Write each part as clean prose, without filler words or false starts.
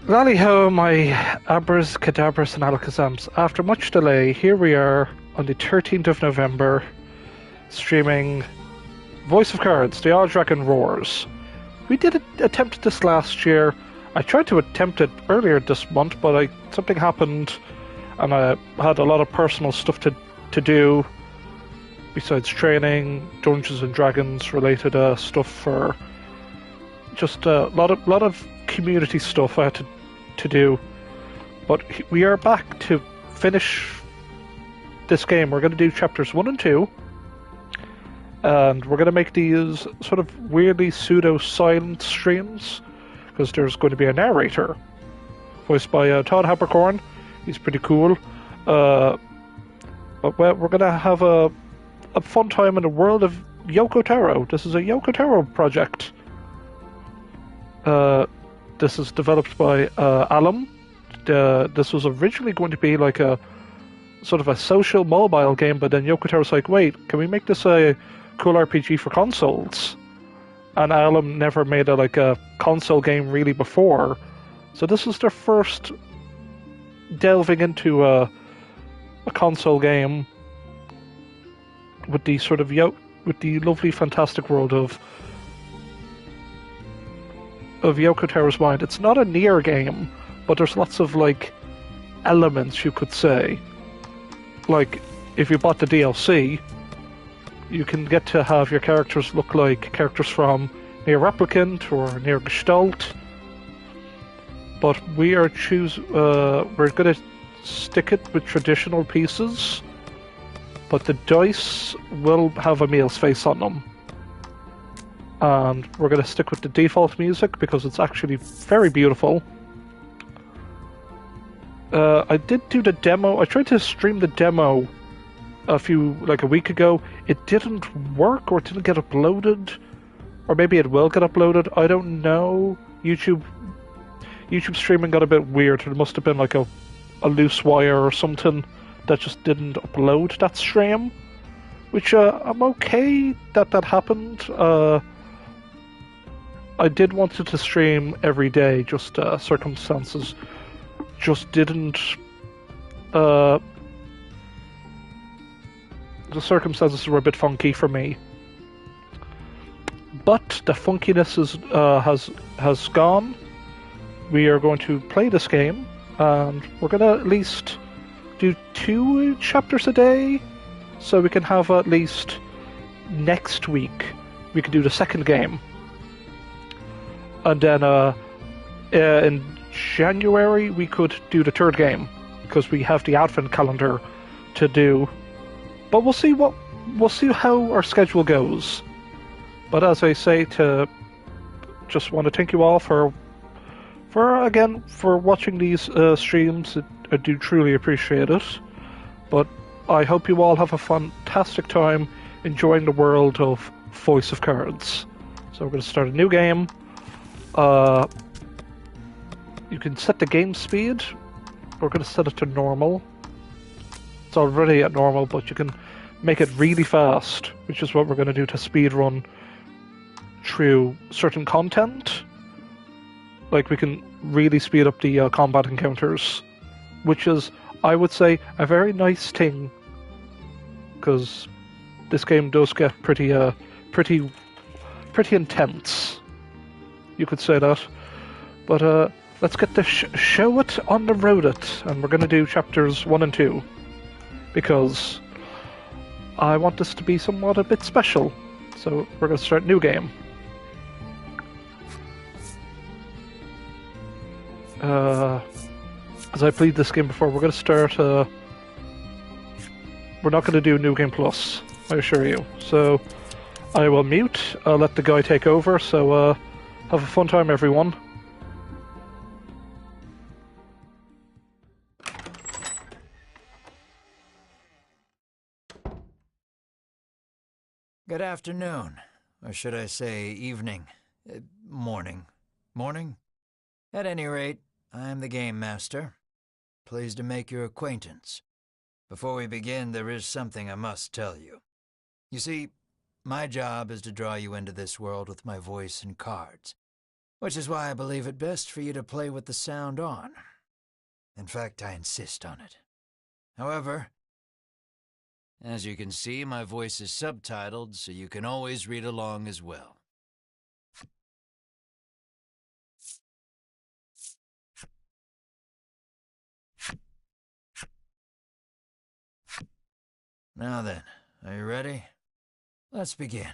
Lally ho, my abras, cadabras, and alakazams. After much delay, here we are on the 13th of November, streaming Voice of Cards, The Odd Dragon Roars. We did attempt this last year. I tried to attempt it earlier this month, but something happened, and I had a lot of personal stuff to do, besides training, Dungeons and Dragons related stuff for just a lot of community stuff I had to do. But we are back to finish this game. We're going to do chapters 1 and 2, and we're going to make these sort of weirdly pseudo-silent streams, because there's going to be a narrator, voiced by Todd Habercorn. He's pretty cool. But we're going to have a fun time in the world of Yoko Taro. This is a Yoko Taro project. This is developed by Alum. This was originally going to be like a sort of a social mobile game, but then Yoko Taro's like, wait, can we make this a cool RPG for consoles? And Alum never made a console game really before, so this is their first delving into a console game with the sort of with the lovely, fantastic world of Yoko Taro's mind. It's not a NieR game, but there's lots of elements, you could say. Like, if you bought the DLC, you can get to have your characters look like characters from NieR Replicant or NieR Gestalt. But we're gonna stick it with traditional pieces, but the dice will have Emil's face on them. And we're going to stick with the default music because it's actually very beautiful. I did do the demo. I tried to stream the demo a week ago. It didn't work, or it didn't get uploaded, or maybe it will get uploaded. I don't know. YouTube streaming got a bit weird. There must have been a loose wire or something that just didn't upload that stream, which I'm okay that happened. I did want it to stream every day, just circumstances just didn't. The circumstances were a bit funky for me, but the funkiness has gone. We are going to play this game, and we're going to at least do 2 chapters a day, so we can have at least next week we can do the second game. And then in January we could do the third game, because we have the advent calendar to do. But we'll see how our schedule goes. But as I say, just want to thank you all for watching these streams. I do truly appreciate it. But I hope you all have a fantastic time enjoying the world of Voice of Cards. So we're going to start a new game. You can set the game speed. We're going to set it to normal. It's already at normal, but you can make it really fast, which is what we're going to do to speed run through certain content. Like, we can really speed up the combat encounters, which is, I would say, a very nice thing, because this game does get pretty intense. You could say that. But let's get the show it on the road it, and we're going to do chapters 1 and 2, because I want this to be somewhat a bit special. So we're going to start a new game. As I played this game before, we're going to start. We're not going to do New Game Plus, I assure you. So I will mute. I'll let the guy take over. So have a fun time, everyone. Good afternoon, or should I say evening, morning. Morning? At any rate, I am the Game Master. Pleased to make your acquaintance. Before we begin, there is something I must tell you. You see, my job is to draw you into this world with my voice and cards. Which is why I believe it best for you to play with the sound on. In fact, I insist on it. However, as you can see, my voice is subtitled, so you can always read along as well. Now then, are you ready? Let's begin.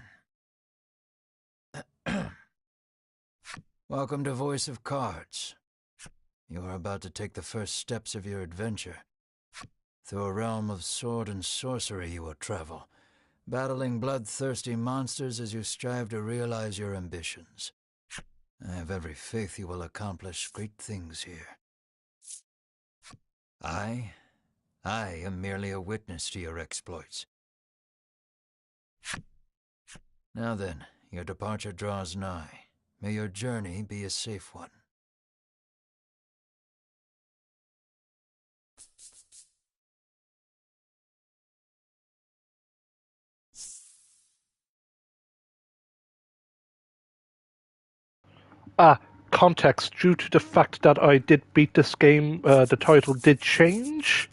Welcome to Voice of Cards. You are about to take the first steps of your adventure. Through a realm of sword and sorcery you will travel, battling bloodthirsty monsters as you strive to realize your ambitions. I have every faith you will accomplish great things here. I am merely a witness to your exploits. Now then, your departure draws nigh. May your journey be a safe one. Context. Due to the fact that I did beat this game, the title did change,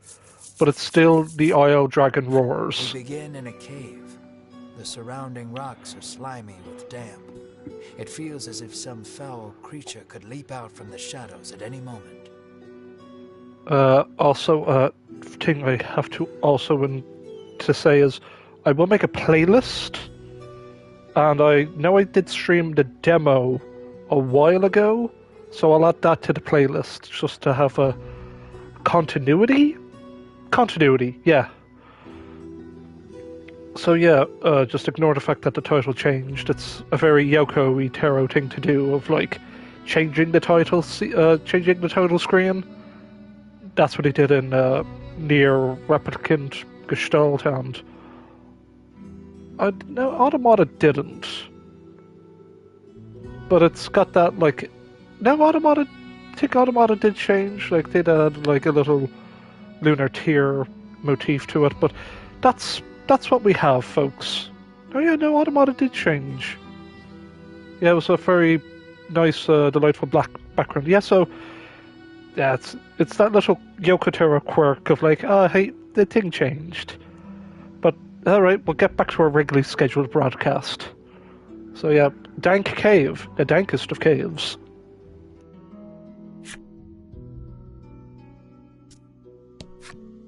but it's still The Isle Dragon Roars. We begin in a cave. The surrounding rocks are slimy with damp. It feels as if some foul creature could leap out from the shadows at any moment. Also, thing I have to also to say is, I will make a playlist, and I know I did stream the demo a while ago, so I'll add that to the playlist just to have a continuity. Yeah. So yeah, just ignore the fact that the title changed. It's a very Yoko Taro thing to do, of like changing the title screen. That's what he did in NieR Replicant Gestalt, and no, Automata didn't. But it's got that like, no, I think Automata did change. Like they had like a little lunar tear motif to it, but that's what we have, folks. Oh yeah, no, Automata did change. Yeah, it was a very nice, delightful black background. Yeah, so yeah, it's that little Yoko Taro quirk of like, hey, the thing changed. But alright, we'll get back to our regularly scheduled broadcast. So yeah, Dank Cave, the dankest of caves.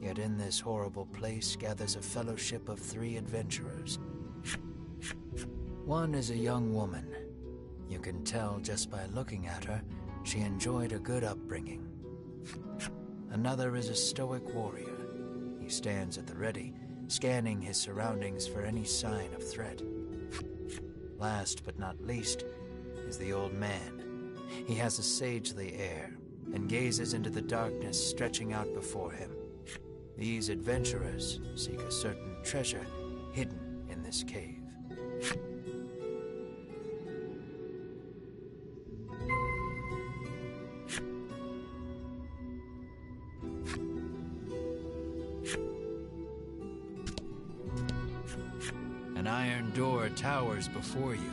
Yet in this horrible place gathers a fellowship of 3 adventurers. One is a young woman. You can tell just by looking at her, she enjoyed a good upbringing. Another is a stoic warrior. He stands at the ready, scanning his surroundings for any sign of threat. Last but not least is the old man. He has a sagely air and gazes into the darkness stretching out before him. These adventurers seek a certain treasure hidden in this cave. An iron door towers before you.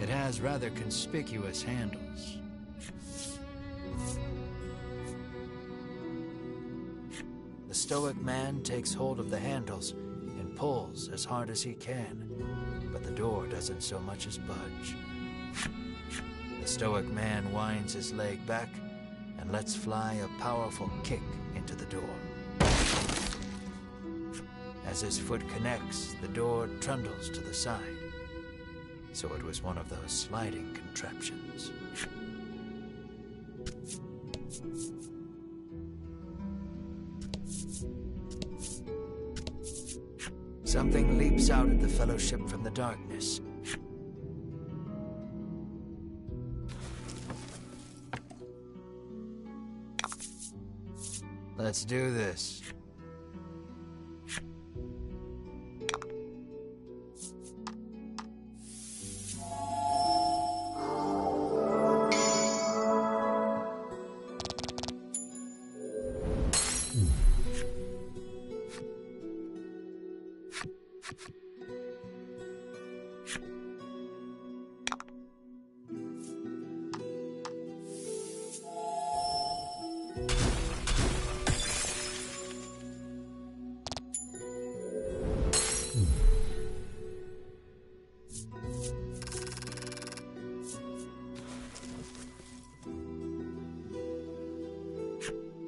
It has rather conspicuous handles. The stoic man takes hold of the handles and pulls as hard as he can, but the door doesn't so much as budge. The stoic man winds his leg back and lets fly a powerful kick into the door. As his foot connects, the door trundles to the side. So it was one of those sliding contraptions. Something leaps out at the fellowship from the darkness. Let's do this.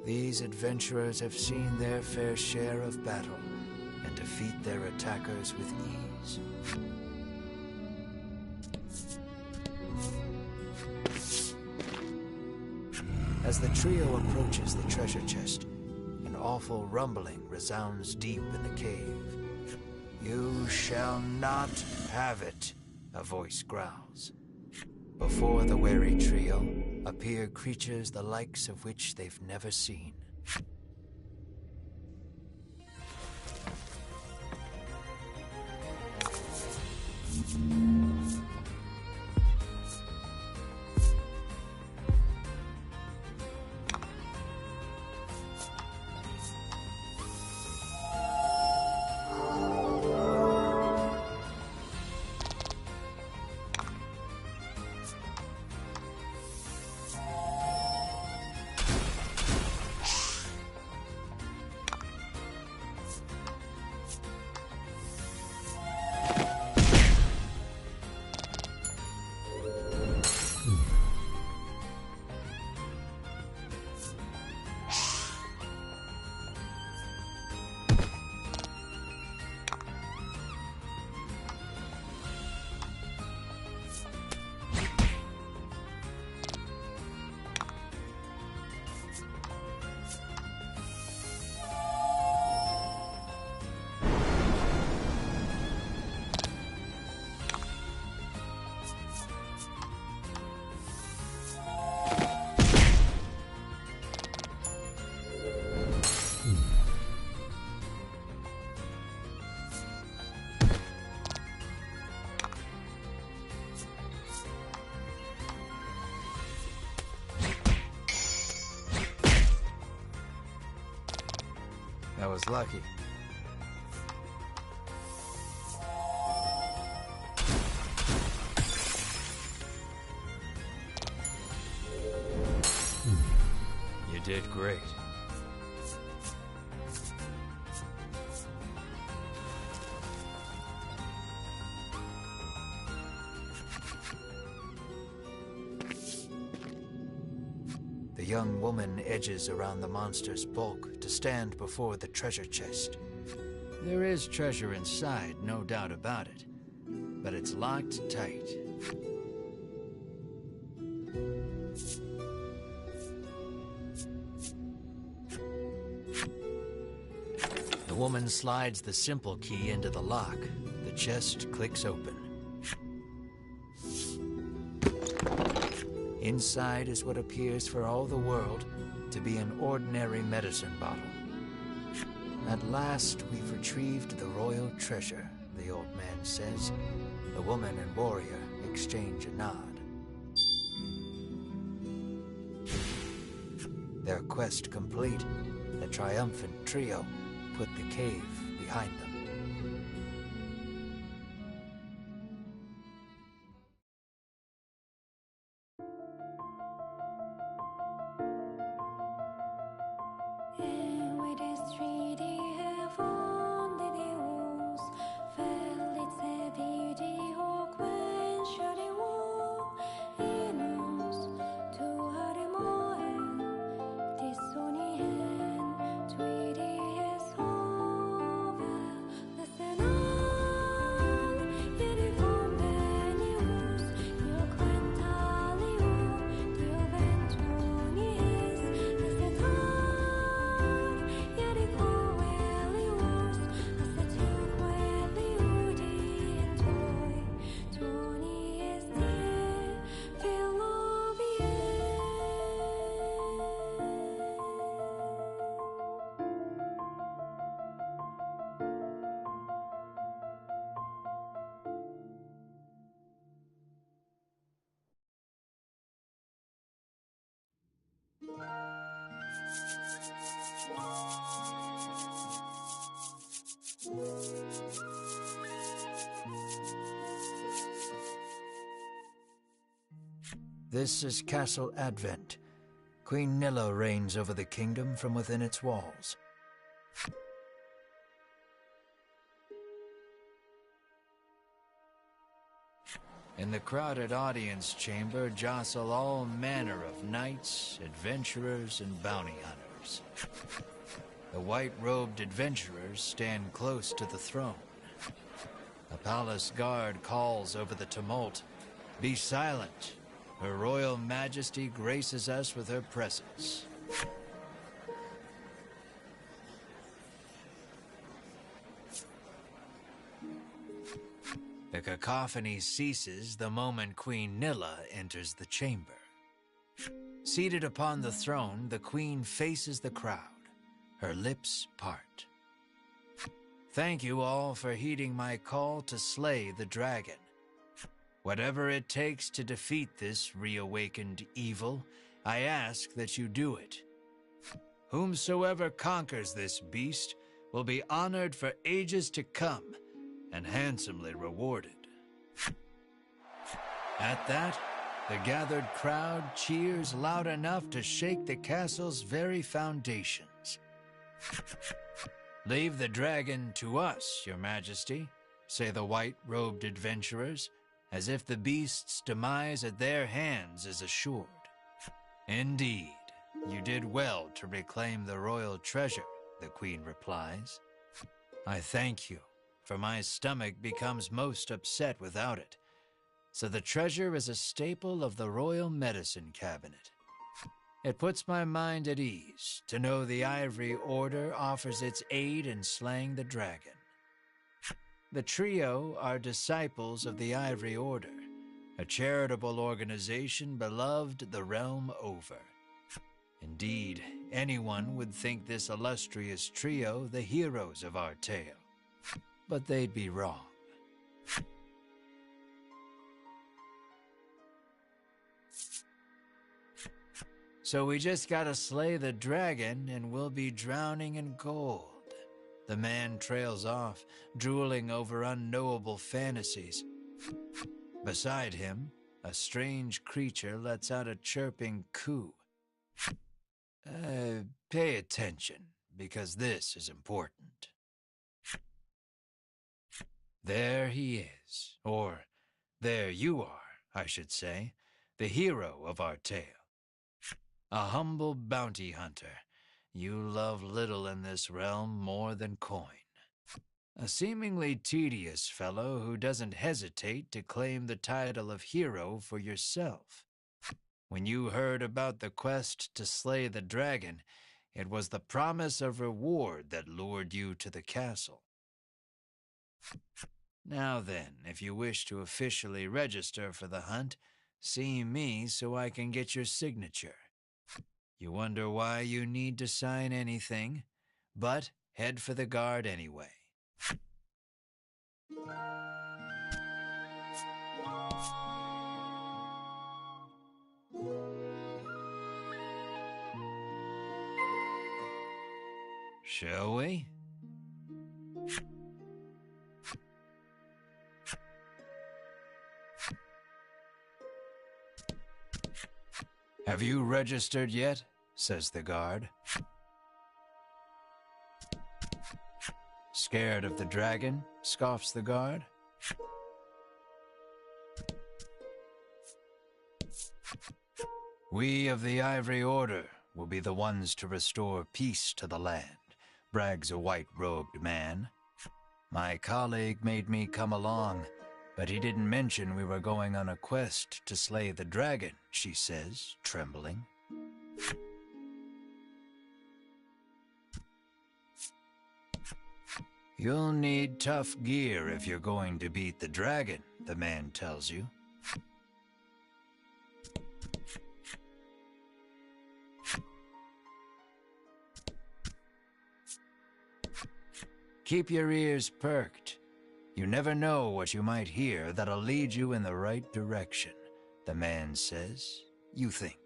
These adventurers have seen their fair share of battle and defeat their attackers with ease. As the trio approaches the treasure chest, an awful rumbling resounds deep in the cave. "You shall not have it," a voice growls. Before the wary trio appear creatures the likes of which they've never seen. That was lucky. You did great. The young woman edges around the monster's bulk to stand before the treasure chest. There is treasure inside, no doubt about it, but it's locked tight. The woman slides the simple key into the lock. The chest clicks open. Inside is what appears for all the world to be an ordinary medicine bottle. At last, we've retrieved the royal treasure, the old man says. The woman and warrior exchange a nod. Their quest complete, the triumphant trio put the cave behind them. This is Castle Advent. Queen Nilla reigns over the kingdom from within its walls. In the crowded audience chamber jostle all manner of knights, adventurers, and bounty hunters. arrives. The white-robed adventurers stand close to the throne. A palace guard calls over the tumult, "Be silent. Her Royal Majesty graces us with her presence." The cacophony ceases the moment Queen Nilla enters the chamber. Seated upon the throne, the Queen faces the crowd. Her lips part. "Thank you all for heeding my call to slay the dragon. Whatever it takes to defeat this reawakened evil, I ask that you do it. Whomsoever conquers this beast will be honored for ages to come and handsomely rewarded." At that, the gathered crowd cheers loud enough to shake the castle's very foundations. "Leave the dragon to us, Your Majesty," say the white-robed adventurers, as if the beast's demise at their hands is assured. "Indeed, you did well to reclaim the royal treasure," the Queen replies. "I thank you, for my stomach becomes most upset without it. So the treasure is a staple of the royal medicine cabinet. It puts my mind at ease to know the Ivory Order offers its aid in slaying the dragon. The trio are disciples of the Ivory Order, a charitable organization beloved the realm over. Indeed, anyone would think this illustrious trio the heroes of our tale, but they'd be wrong. So we just gotta slay the dragon and we'll be drowning in gold." The man trails off, drooling over unknowable fantasies. Beside him, a strange creature lets out a chirping coo. Pay attention, because this is important. There he is, or there you are, I should say, the hero of our tale. A humble bounty hunter, you love little in this realm more than coin. A seemingly tedious fellow who doesn't hesitate to claim the title of hero for yourself. When you heard about the quest to slay the dragon, it was the promise of reward that lured you to the castle. Now then, if you wish to officially register for the hunt, see me so I can get your signature. You wonder why you need to sign anything, but head for the guard anyway. Shall we? "Have you registered yet?" says the guard. "Scared of the dragon?" scoffs the guard. "We of the Ivory Order will be the ones to restore peace to the land," brags a white-robed man. "My colleague made me come along, but he didn't mention we were going on a quest to slay the dragon," she says, trembling. "You'll need tough gear if you're going to beat the dragon," the man tells you. "Keep your ears perked. You never know what you might hear that'll lead you in the right direction," the man says. You think.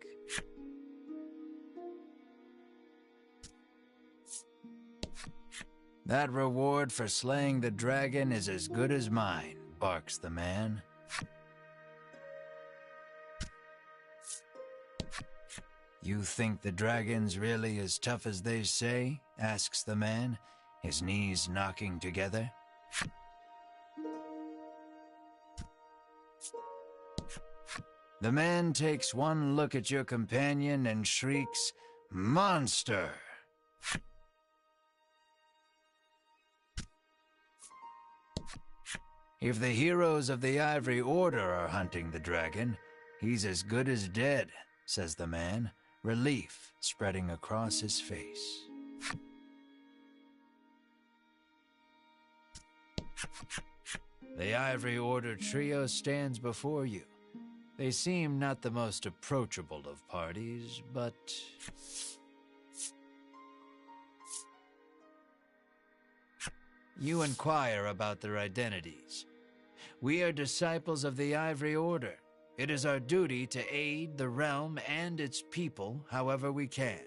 "That reward for slaying the dragon is as good as mine," barks the man. "You think the dragon's really as tough as they say?" asks the man, his knees knocking together. The man takes one look at your companion and shrieks, "Monster!" If the heroes of the Ivory Order are hunting the dragon, he's as good as dead, says the man, relief spreading across his face. The Ivory Order trio stands before you. They seem not the most approachable of parties, but... You inquire about their identities. We are disciples of the Ivory Order. It is our duty to aid the realm and its people however we can.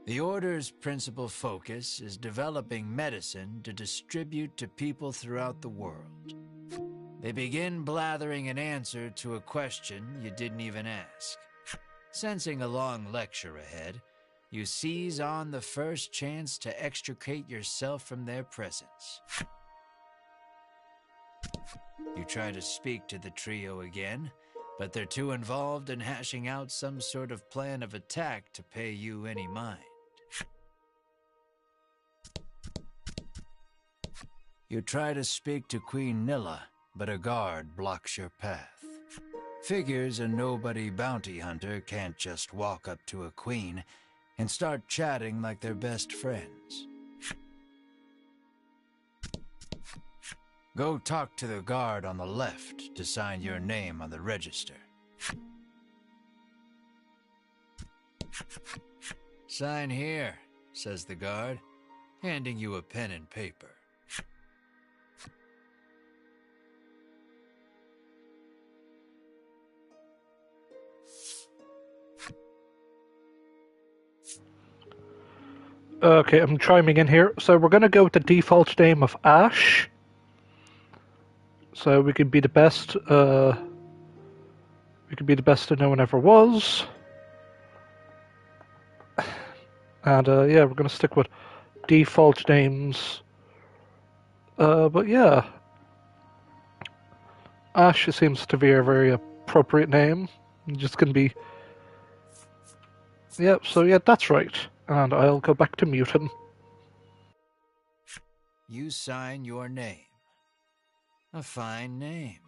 The Order's principal focus is developing medicine to distribute to people throughout the world. They begin blathering an answer to a question you didn't even ask. Sensing a long lecture ahead, you seize on the first chance to extricate yourself from their presence. You try to speak to the trio again, but they're too involved in hashing out some sort of plan of attack to pay you any mind. You try to speak to Queen Nilla, but a guard blocks your path. Figures a nobody bounty hunter can't just walk up to a queen and start chatting like they're best friends. Go talk to the guard on the left to sign your name on the register. Sign here, says the guard, handing you a pen and paper. Okay, I'm chiming in here. So we're going to go with the default name of Ash. So we can be the best. We can be the best that no one ever was. And yeah, we're going to stick with default names. But yeah, Ash seems to be a very appropriate name. I'm just going to be. Yeah, so yeah, that's right. And I'll go back to muting. You sign your name. A fine name.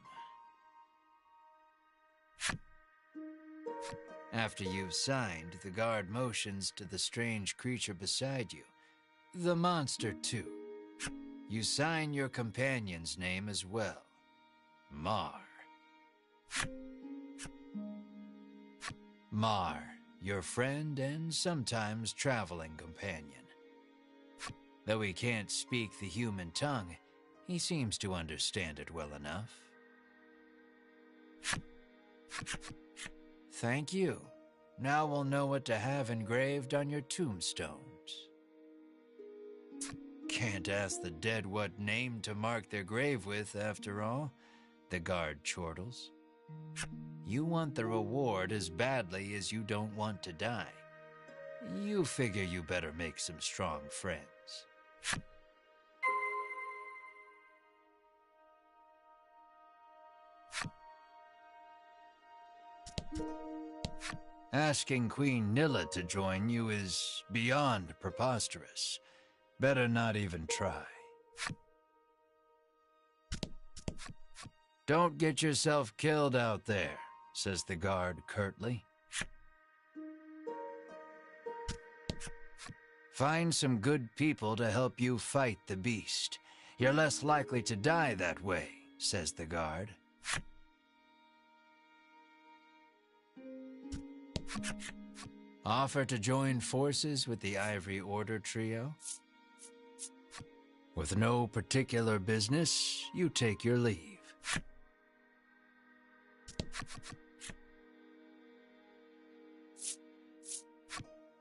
After you've signed, the guard motions to the strange creature beside you. The monster, too. You sign your companion's name as well. Mar. Mar, your friend and sometimes traveling companion. Though he can't speak the human tongue, he seems to understand it well enough. Thank you. Now we'll know what to have engraved on your tombstones. Can't ask the dead what name to mark their grave with, after all, the guard chortles. You want the reward as badly as you don't want to die. You figure you better make some strong friends. Asking Queen Nilla to join you is beyond preposterous. Better not even try. Don't get yourself killed out there, says the guard curtly. Find some good people to help you fight the beast. You're less likely to die that way, says the guard. Offer to join forces with the Ivory Order trio? With no particular business, you take your leave.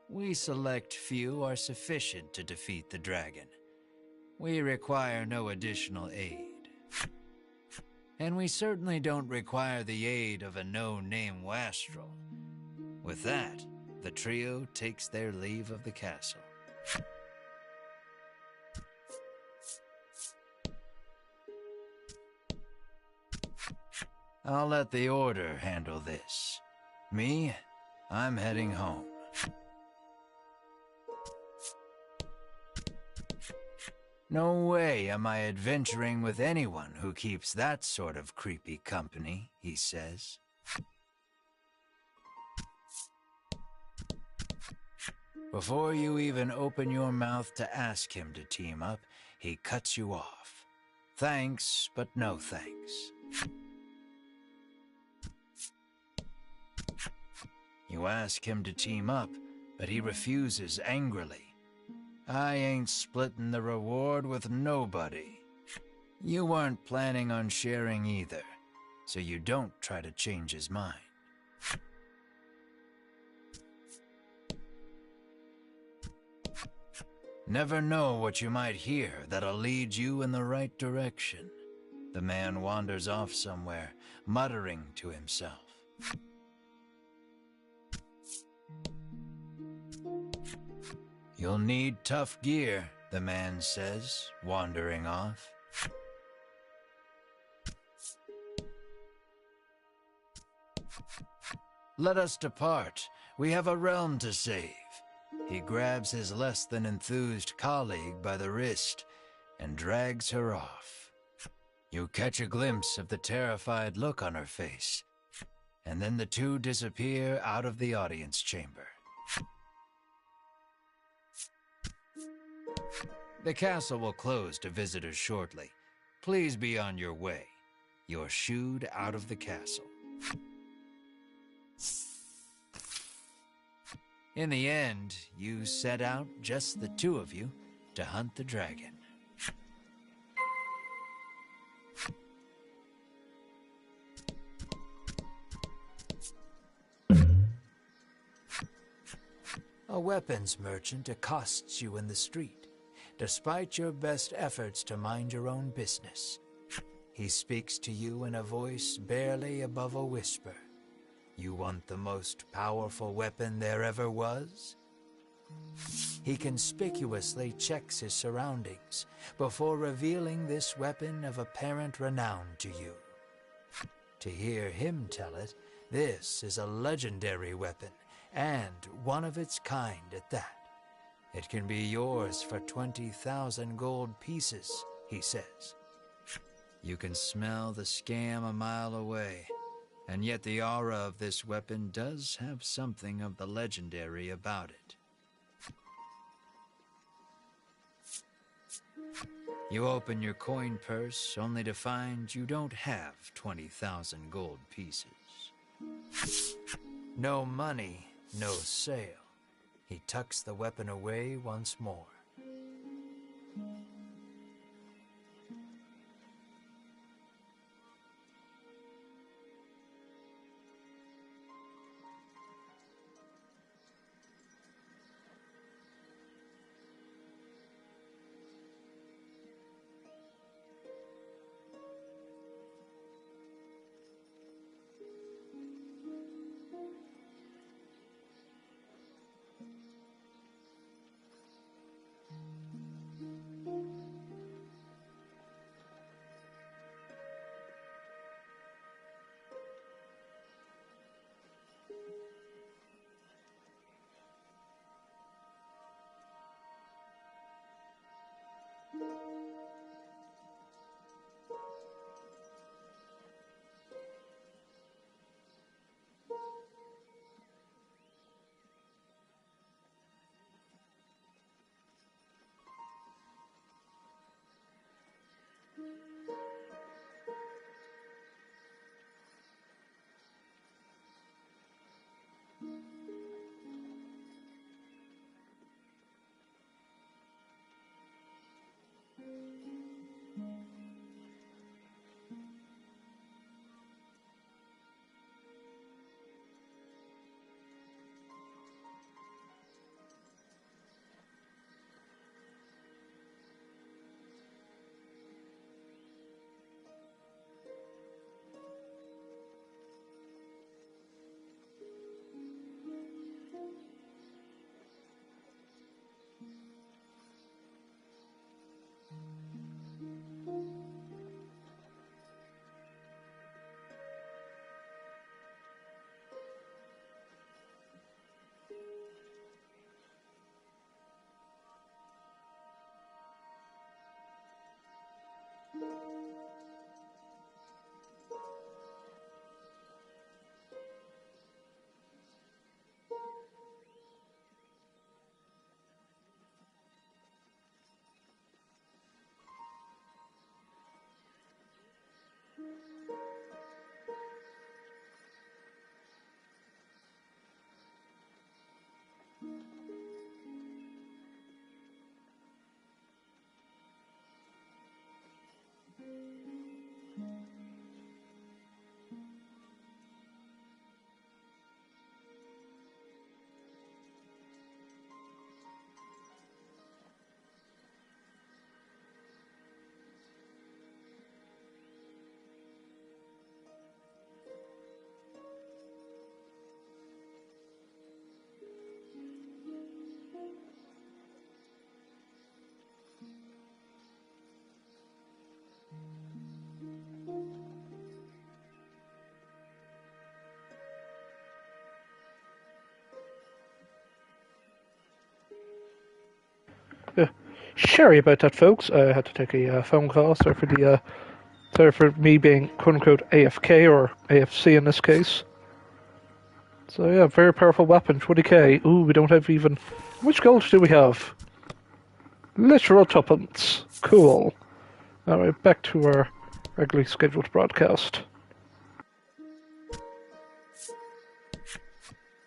We select few are sufficient to defeat the dragon. We require no additional aid. And we certainly don't require the aid of a no-name wastrel. With that, the trio takes their leave of the castle. I'll let the Order handle this. Me, I'm heading home. No way am I adventuring with anyone who keeps that sort of creepy company, he says. Before you even open your mouth to ask him to team up, he cuts you off. Thanks, but no thanks. You ask him to team up, but he refuses angrily. I ain't splitting the reward with nobody. You weren't planning on sharing either, so you don't try to change his mind. Never know what you might hear that'll lead you in the right direction. The man wanders off somewhere, muttering to himself. You'll need tough gear, the man says, wandering off. Let us depart. We have a realm to save. He grabs his less than enthused colleague by the wrist and drags her off. You catch a glimpse of the terrified look on her face, and then the two disappear out of the audience chamber. The castle will close to visitors shortly. Please be on your way. You're shooed out of the castle. In the end, you set out, just the two of you, to hunt the dragon. A weapons merchant accosts you in the street, despite your best efforts to mind your own business. He speaks to you in a voice barely above a whisper. You want the most powerful weapon there ever was? He conspicuously checks his surroundings before revealing this weapon of apparent renown to you. To hear him tell it, this is a legendary weapon, and one of its kind at that. It can be yours for 20,000 gold pieces, he says. You can smell the scam a mile away, and yet the aura of this weapon does have something of the legendary about it. You open your coin purse only to find you don't have 20,000 gold pieces. No money, no sale. He tucks the weapon away once more. Sorry about that, folks. I had to take a phone call. Sorry for me being quote unquote AFK or AFC in this case. So yeah, very powerful weapon, 20k. Ooh, we don't have even. How much gold do we have? Literal tuppence. Cool. Alright, back to our regularly scheduled broadcast.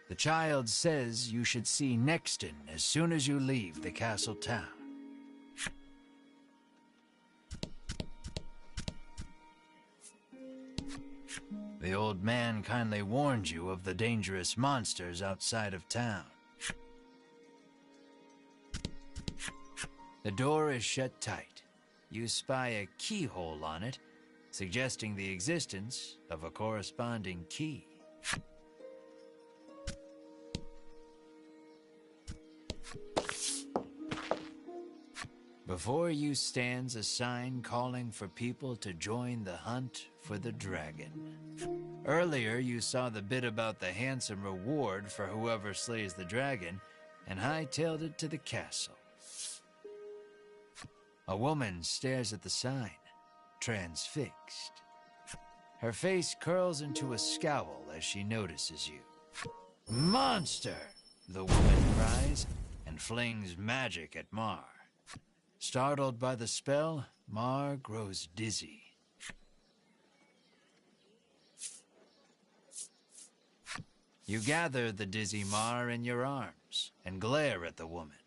The child says you should see Nexton as soon as you leave the castle town. The old man kindly warned you of the dangerous monsters outside of town. The door is shut tight. You spy a keyhole on it, suggesting the existence of a corresponding key. Before you stands a sign calling for people to join the hunt for the dragon. Earlier, you saw the bit about the handsome reward for whoever slays the dragon, and hightailed it to the castle. A woman stares at the sign, transfixed. Her face curls into a scowl as she notices you. "Monster!" the woman cries, and flings magic at Mar. Startled by the spell, Mar grows dizzy. You gather the dizzy Mar in your arms and glare at the woman.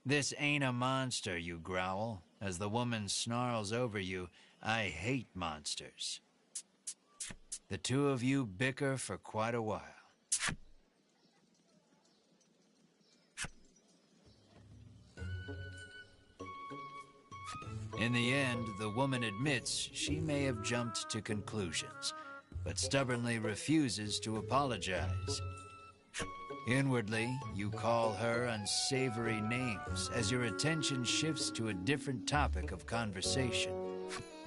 "This ain't a monster," you growl, as the woman snarls over you, "I hate monsters." The two of you bicker for quite a while. In the end, the woman admits she may have jumped to conclusions, but stubbornly refuses to apologize. Inwardly, you call her unsavory names as your attention shifts to a different topic of conversation.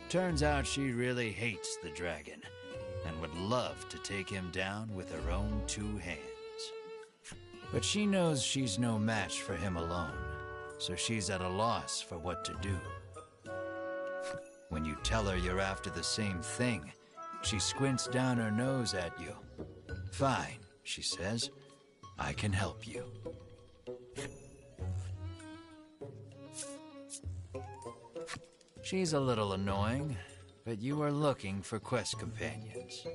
Turns out she really hates the dragon and would love to take him down with her own two hands. But she knows she's no match for him alone, so she's at a loss for what to do. When you tell her you're after the same thing, she squints down her nose at you. "Fine," she says. "I can help you." She's a little annoying, but you are looking for quest companions.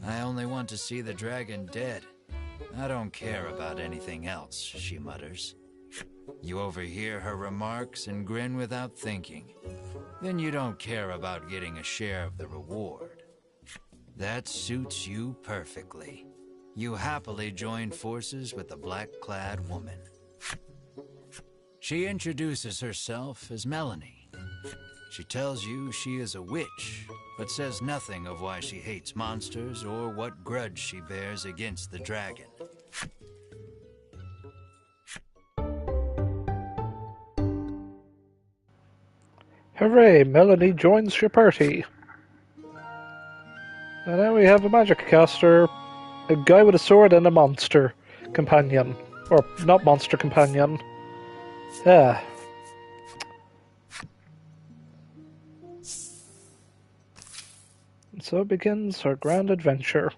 "I only want to see the dragon dead. I don't care about anything else," she mutters. You overhear her remarks and grin without thinking. Then you don't care about getting a share of the reward. That suits you perfectly. You happily join forces with the black-clad woman. She introduces herself as Melanie. She tells you she is a witch, but says nothing of why she hates monsters or what grudge she bears against the dragon. Hooray, Melanie joins your party. And now we have a magic caster, a guy with a sword, and a monster companion. Or, not monster companion. Yeah. And so begins our grand adventure.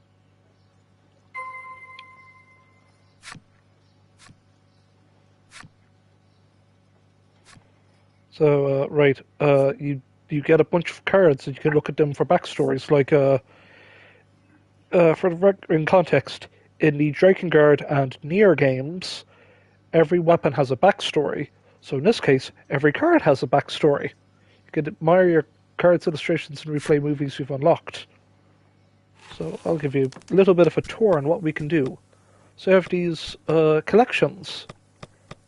So, you get a bunch of cards and you can look at them for backstories. Like, in context, in the Drakengard and NieR games, every weapon has a backstory. So in this case, every card has a backstory. You can admire your cards, illustrations, and replay movies you've unlocked. So I'll give you a little bit of a tour on what we can do. So we have these collections.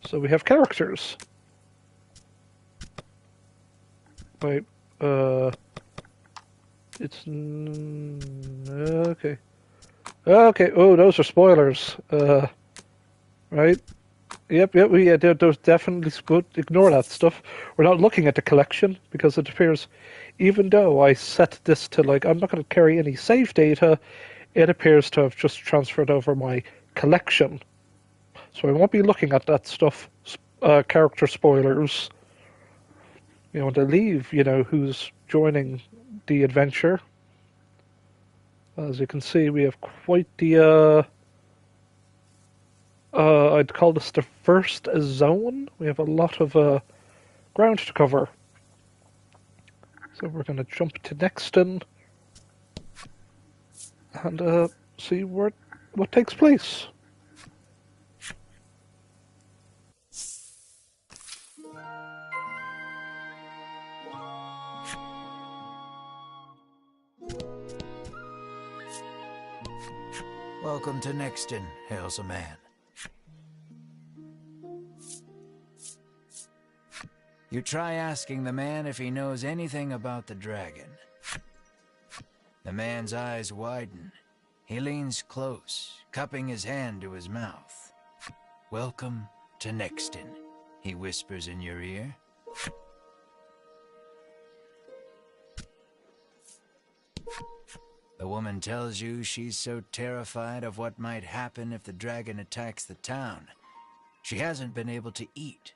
So we have characters. Wait, it's okay. Okay. Oh, those are spoilers. Right. Yep. There's definitely ignore that stuff. We're not looking at the collection because it appears, even though I set this to I'm not going to carry any save data, it appears to have just transferred over my collection. So I won't be looking at that stuff, character spoilers. When they leave, who's joining the adventure. As you can see, we have quite the, I'd call this the first zone. We have a lot of ground to cover. So we're going to jump to Nexton and see what takes place. Welcome to Nexton, hails a man. You try asking the man if he knows anything about the dragon. The man's eyes widen. He leans close, cupping his hand to his mouth. Welcome to Nexton, he whispers in your ear. The woman tells you she's so terrified of what might happen if the dragon attacks the town. She hasn't been able to eat.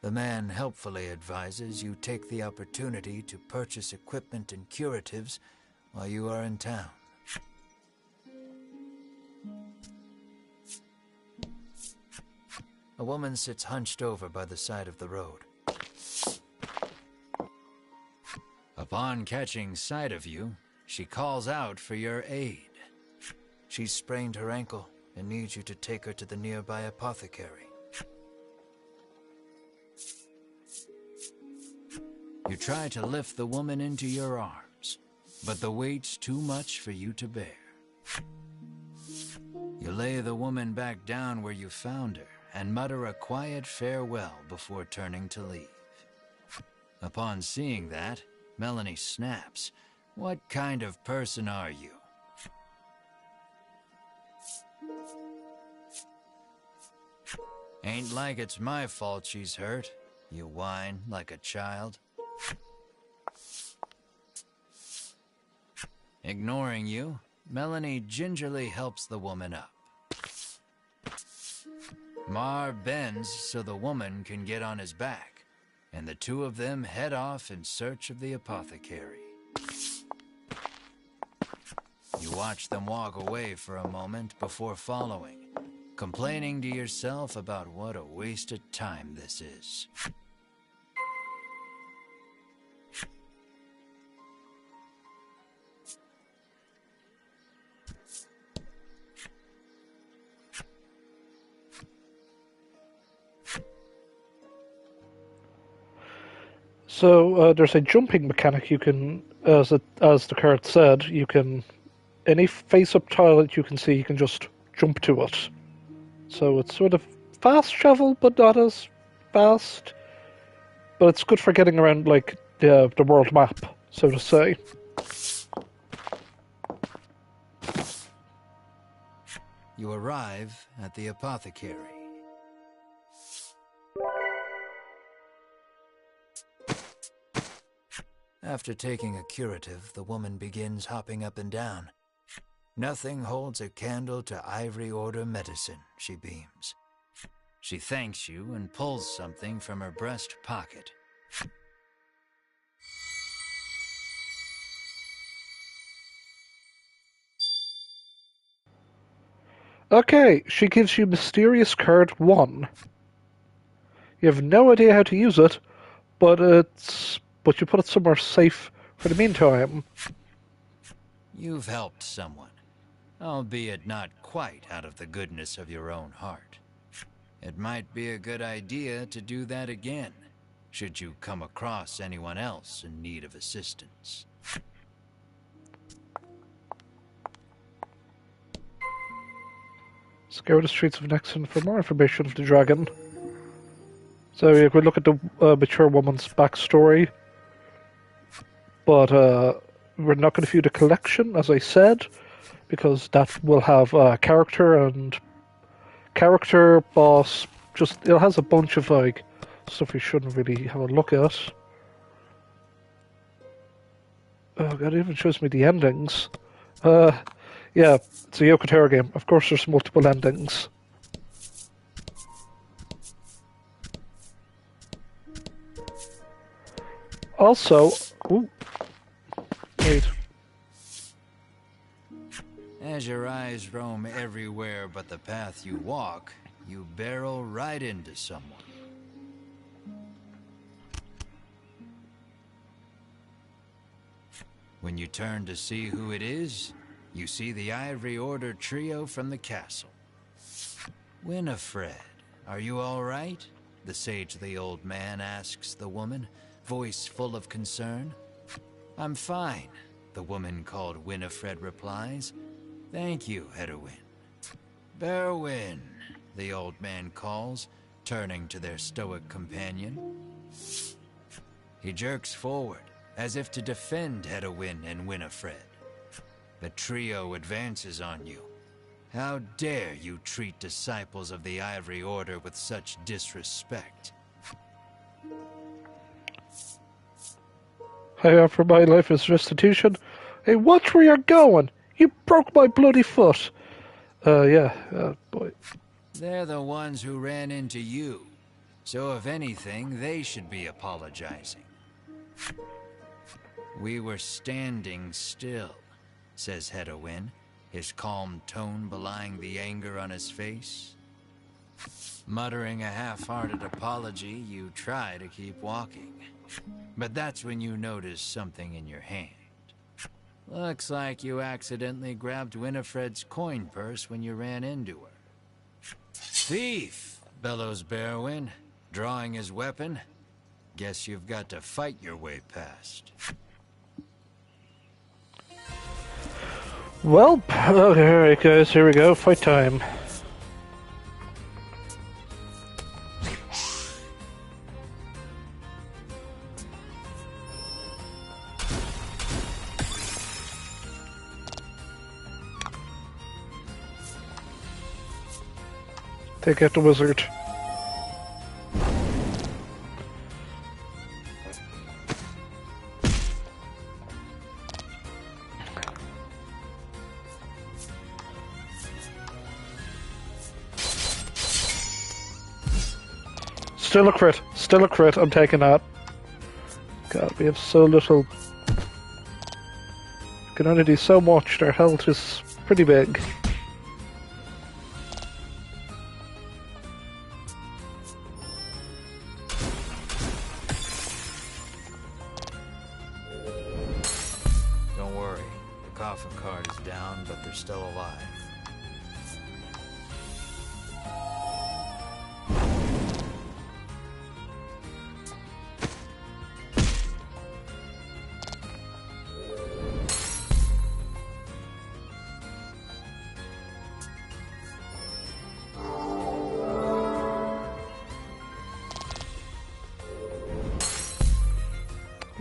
The man helpfully advises you take the opportunity to purchase equipment and curatives while you are in town. A woman sits hunched over by the side of the road. Upon catching sight of you, she calls out for your aid. She's sprained her ankle and needs you to take her to the nearby apothecary. You try to lift the woman into your arms, but the weight's too much for you to bear. You lay the woman back down where you found her and mutter a quiet farewell before turning to leave. Upon seeing that, Melanie snaps. What kind of person are you? Ain't like it's my fault she's hurt, you whine like a child. Ignoring you, Melanie gingerly helps the woman up. Mar bends so the woman can get on his back, and the two of them head off in search of the apothecary. You watch them walk away for a moment before following, complaining to yourself about what a waste of time this is. So there's a jumping mechanic. You can, as the card said, you can, any face-up tile that you can see, you can just jump to it. So it's sort of fast travel, but not as fast. But it's good for getting around, like, the world map, so to say. You arrive at the apothecary. After taking a curative, the woman begins hopping up and down. Nothing holds a candle to Ivory Order medicine, she beams. She thanks you and pulls something from her breast pocket. Okay, she gives you Mysterious Card 1. You have no idea how to use it, but you put it somewhere safe for the meantime. You've helped someone, albeit not quite out of the goodness of your own heart. It might be a good idea to do that again, should you come across anyone else in need of assistance. Scour the streets of Nexon for more information of the dragon. So if we look at the mature woman's backstory, but we're not going to view the collection, as I said, because that will have character and character, boss. Just it has a bunch of like stuff you shouldn't really have a look at. Oh god, it even shows me the endings. Yeah, it's a Yoko Taro game. Of course, there's multiple endings. Also, ooh, wait. As your eyes roam everywhere but the path you walk, you barrel right into someone. When you turn to see who it is, you see the Ivory Order trio from the castle. Winifred, are you all right? The sagely old man asks the woman, voice full of concern. I'm fine, the woman called Winifred replies. Thank you, Hedwin. Berwin, the old man calls, turning to their stoic companion. He jerks forward, as if to defend Hedwin and Winifred. The trio advances on you. How dare you treat disciples of the Ivory Order with such disrespect? I offer my life as restitution. Hey, watch where you're going! You broke my bloody foot! Boy. They're the ones who ran into you. So if anything, they should be apologizing. We were standing still, says Hedwin, his calm tone belying the anger on his face. Muttering a half-hearted apology, you try to keep walking. But that's when you notice something in your hand. Looks like you accidentally grabbed Winifred's coin purse when you ran into her. Thief, bellows Berwin, drawing his weapon. Guess you've got to fight your way past. Well, okay, alright guys, here we go, fight time. Take out the wizard. Still a crit, I'm taking that. God, we have so little. Can only do so much, their health is pretty big. Don't worry, the coffin card is down, but they're still alive.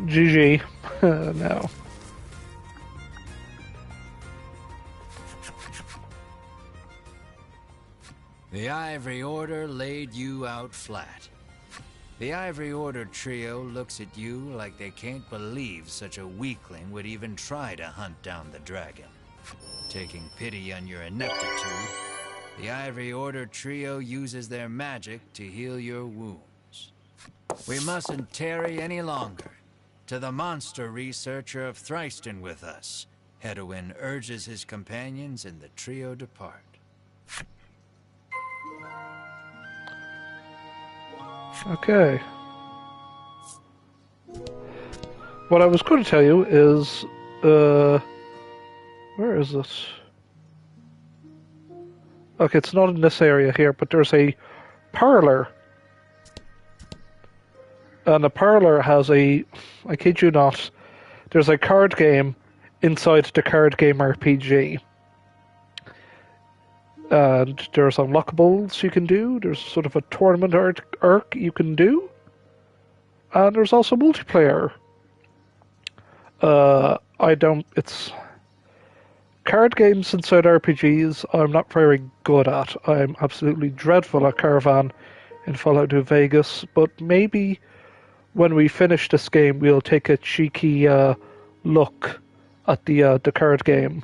GG. No. The Ivory Order laid you out flat. The Ivory Order trio looks at you like they can't believe such a weakling would even try to hunt down the dragon. Taking pity on your ineptitude, the Ivory Order trio uses their magic to heal your wounds. We mustn't tarry any longer. To the monster researcher of Thriston with us, Hedwin urges his companions and the trio depart. Okay. What I was going to tell you is, where is this? Okay, it's not in this area here, but there's a parlor. And the parlor has I kid you not, there's a card game inside the card game RPG. And there's unlockables you can do, there's sort of a tournament arc you can do. And there's also multiplayer. It's card games inside RPGs I'm not very good at. I'm absolutely dreadful at Caravan in Fallout New Vegas, but maybe when we finish this game, we'll take a cheeky look at the card game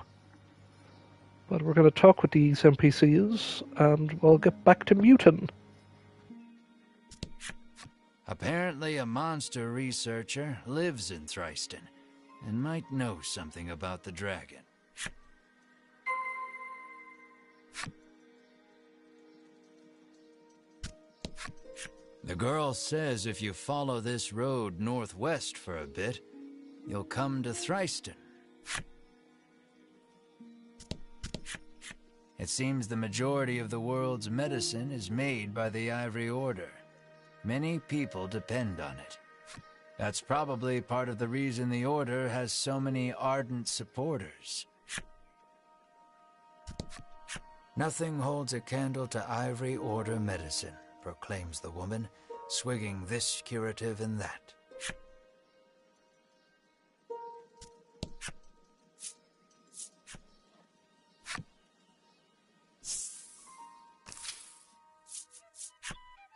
But we're going to talk with these NPCs, and we'll get back to Mutin. Apparently a monster researcher lives in Thriston, and might know something about the dragon. The girl says if you follow this road northwest for a bit, you'll come to Thriston. It seems the majority of the world's medicine is made by the Ivory Order. Many people depend on it. That's probably part of the reason the Order has so many ardent supporters. Nothing holds a candle to Ivory Order medicine, proclaims the woman, swigging this curative and that.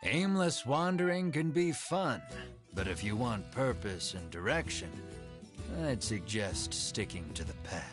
Aimless wandering can be fun, but if you want purpose and direction, I'd suggest sticking to the path.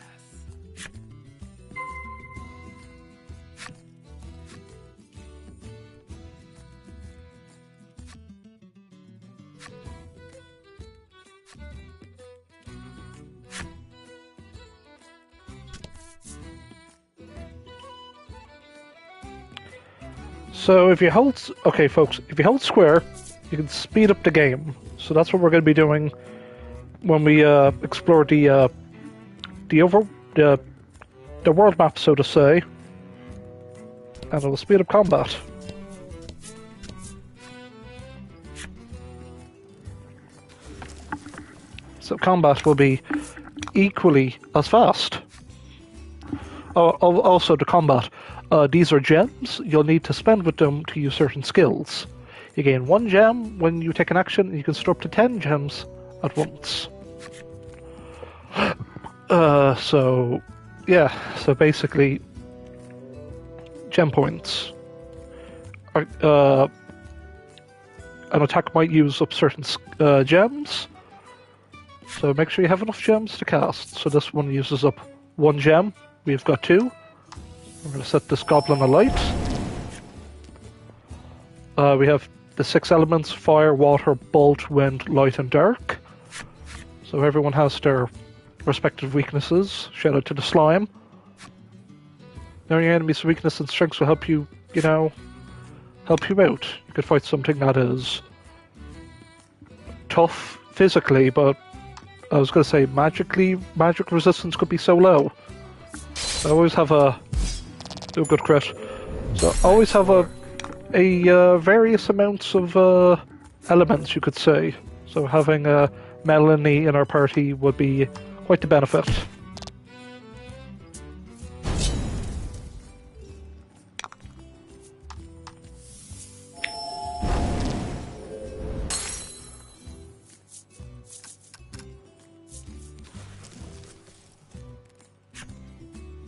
So if you hold, okay, folks, if you hold square, you can speed up the game. So that's what we're going to be doing when we explore the world map, so to say, and it'll speed up combat. So combat will be equally as fast. Also, the combat. These are gems. You'll need to spend with them to use certain skills. You gain 1 gem when you take an action. You can store up to 10 gems at once. So basically, gem points. An attack might use up certain gems. So make sure you have enough gems to cast. So this one uses up 1 gem. We've got 2. We're going to set this goblin alight. We have the 6 elements: fire, water, bolt, wind, light, and dark. So everyone has their respective weaknesses. Shout out to the slime. Knowing your enemy's weakness and strengths will help you, help you out. You could fight something that is tough physically, but I was going to say magic resistance could be so low. I always have do a good crit. So always have a various amounts of elements, you could say. So having Melanie in our party would be quite the benefit.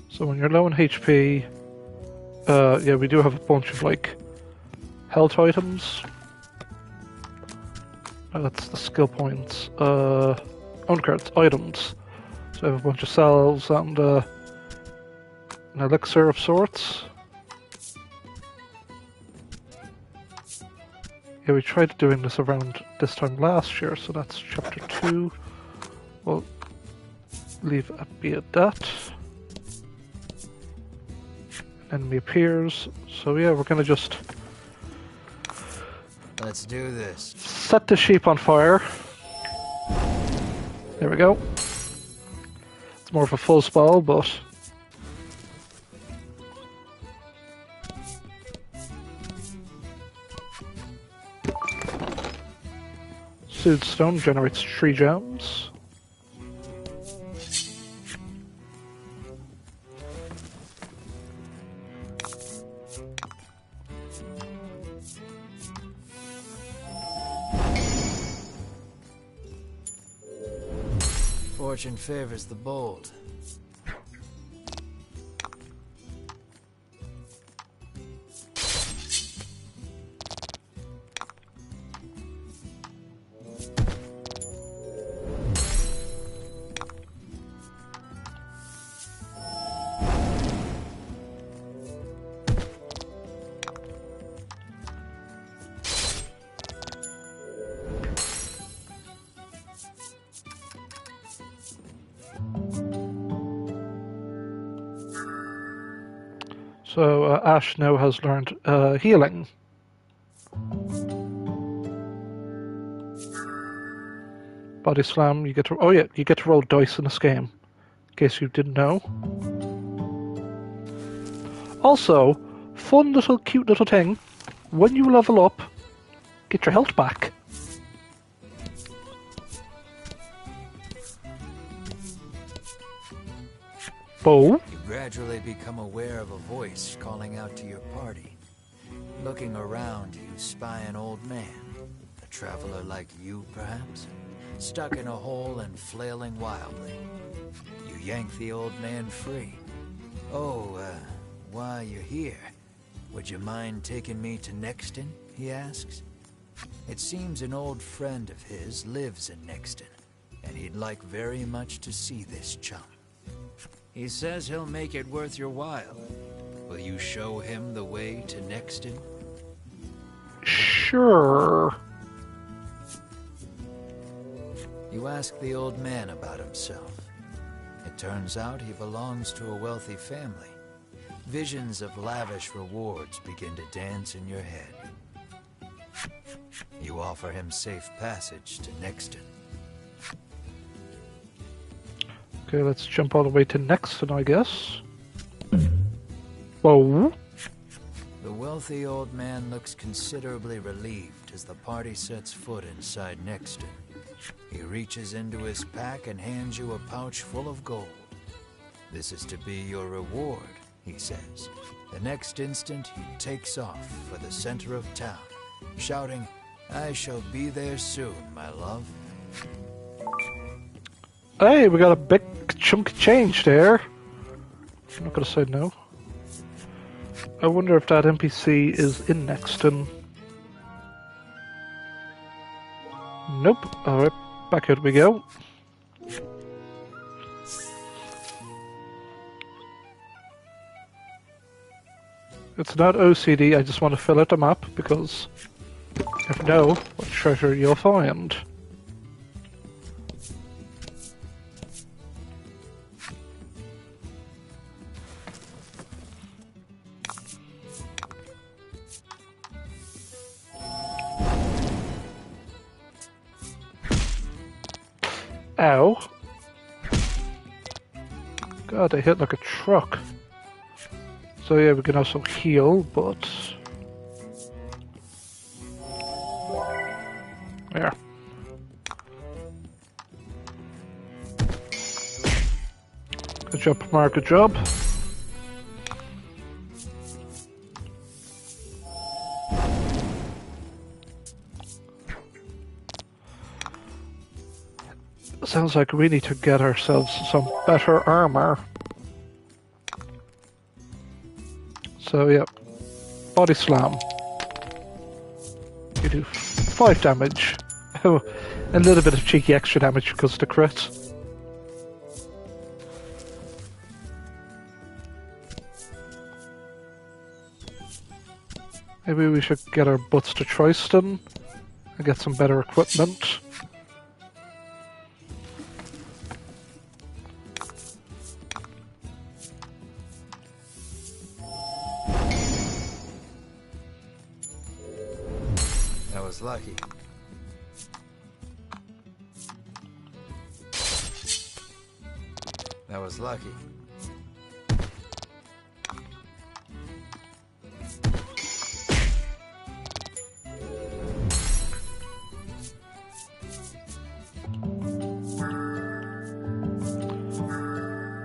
So when you're low in HP, we do have a bunch of health items. That's the skill points. Cards, items. So I have a bunch of salves and an elixir of sorts. Yeah, we tried doing this around this time last year, so that's chapter 2. We'll leave it be at that. Enemy appears. So yeah, we're gonna just... Let's do this. Set the sheep on fire. There we go. It's more of a full spell, but... Soothe Stone generates 3 gems. Fortune favors the bold. So Ash now has learned healing. Body slam. You get to. Oh yeah, you get to roll dice in this game. In case you didn't know. Also, fun little cute little thing. When you level up, get your health back. Bo. You gradually become aware of a voice calling out to your party. Looking around, you spy an old man. A traveler like you, perhaps? Stuck in a hole and flailing wildly. You yank the old man free. Oh, while you're here, would you mind taking me to Nexton? He asks. It seems an old friend of his lives in Nexton, and he'd like very much to see this chum. He says he'll make it worth your while. Will you show him the way to Nexton? Sure. You ask the old man about himself. It turns out he belongs to a wealthy family. Visions of lavish rewards begin to dance in your head. You offer him safe passage to Nexton. Okay, let's jump all the way to Nexton, I guess. Whoa. The wealthy old man looks considerably relieved as the party sets foot inside Nexton. He reaches into his pack and hands you a pouch full of gold. This is to be your reward, he says. The next instant, he takes off for the center of town, shouting, "I shall be there soon, my love." Hey, we got a big chunk of change there. I'm not going to say no. I wonder if that NPC is in Nexton. Nope. Alright, back out we go. It's not OCD, I just want to fill out the map because you never know what treasure you'll find. Ow. God, they hit like a truck. So yeah, we can also heal, but... There. Good job, Mark, good job. Sounds like we need to get ourselves some better armor. So yeah, body slam. You do 5 damage. Oh, a little bit of cheeky extra damage because of the crit. Maybe we should get our butts to Troyston and get some better equipment. Lucky. That was lucky.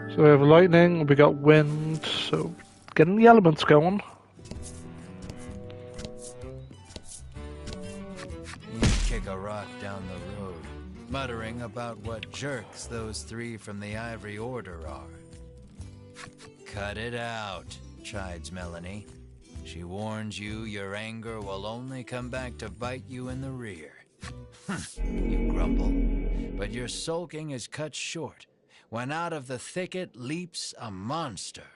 So we have lightning, we got wind, so getting the elements going. A rock down the road, muttering about what jerks those 3 from the Ivory Order are. Cut it out, chides Melanie. She warns you your anger will only come back to bite you in the rear. You grumble, but your sulking is cut short when out of the thicket leaps a monster.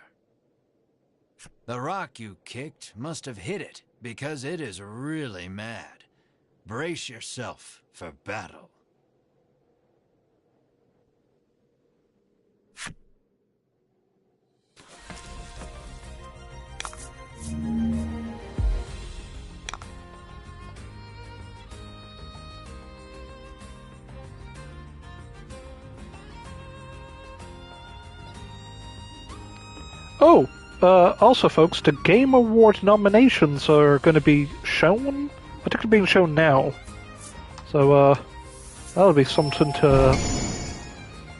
The rock you kicked must have hit it because it is really mad. Brace yourself for battle. Oh, also, folks, the Game Award nominations are going to be shown. I think they're being shown now. So, that'll be something to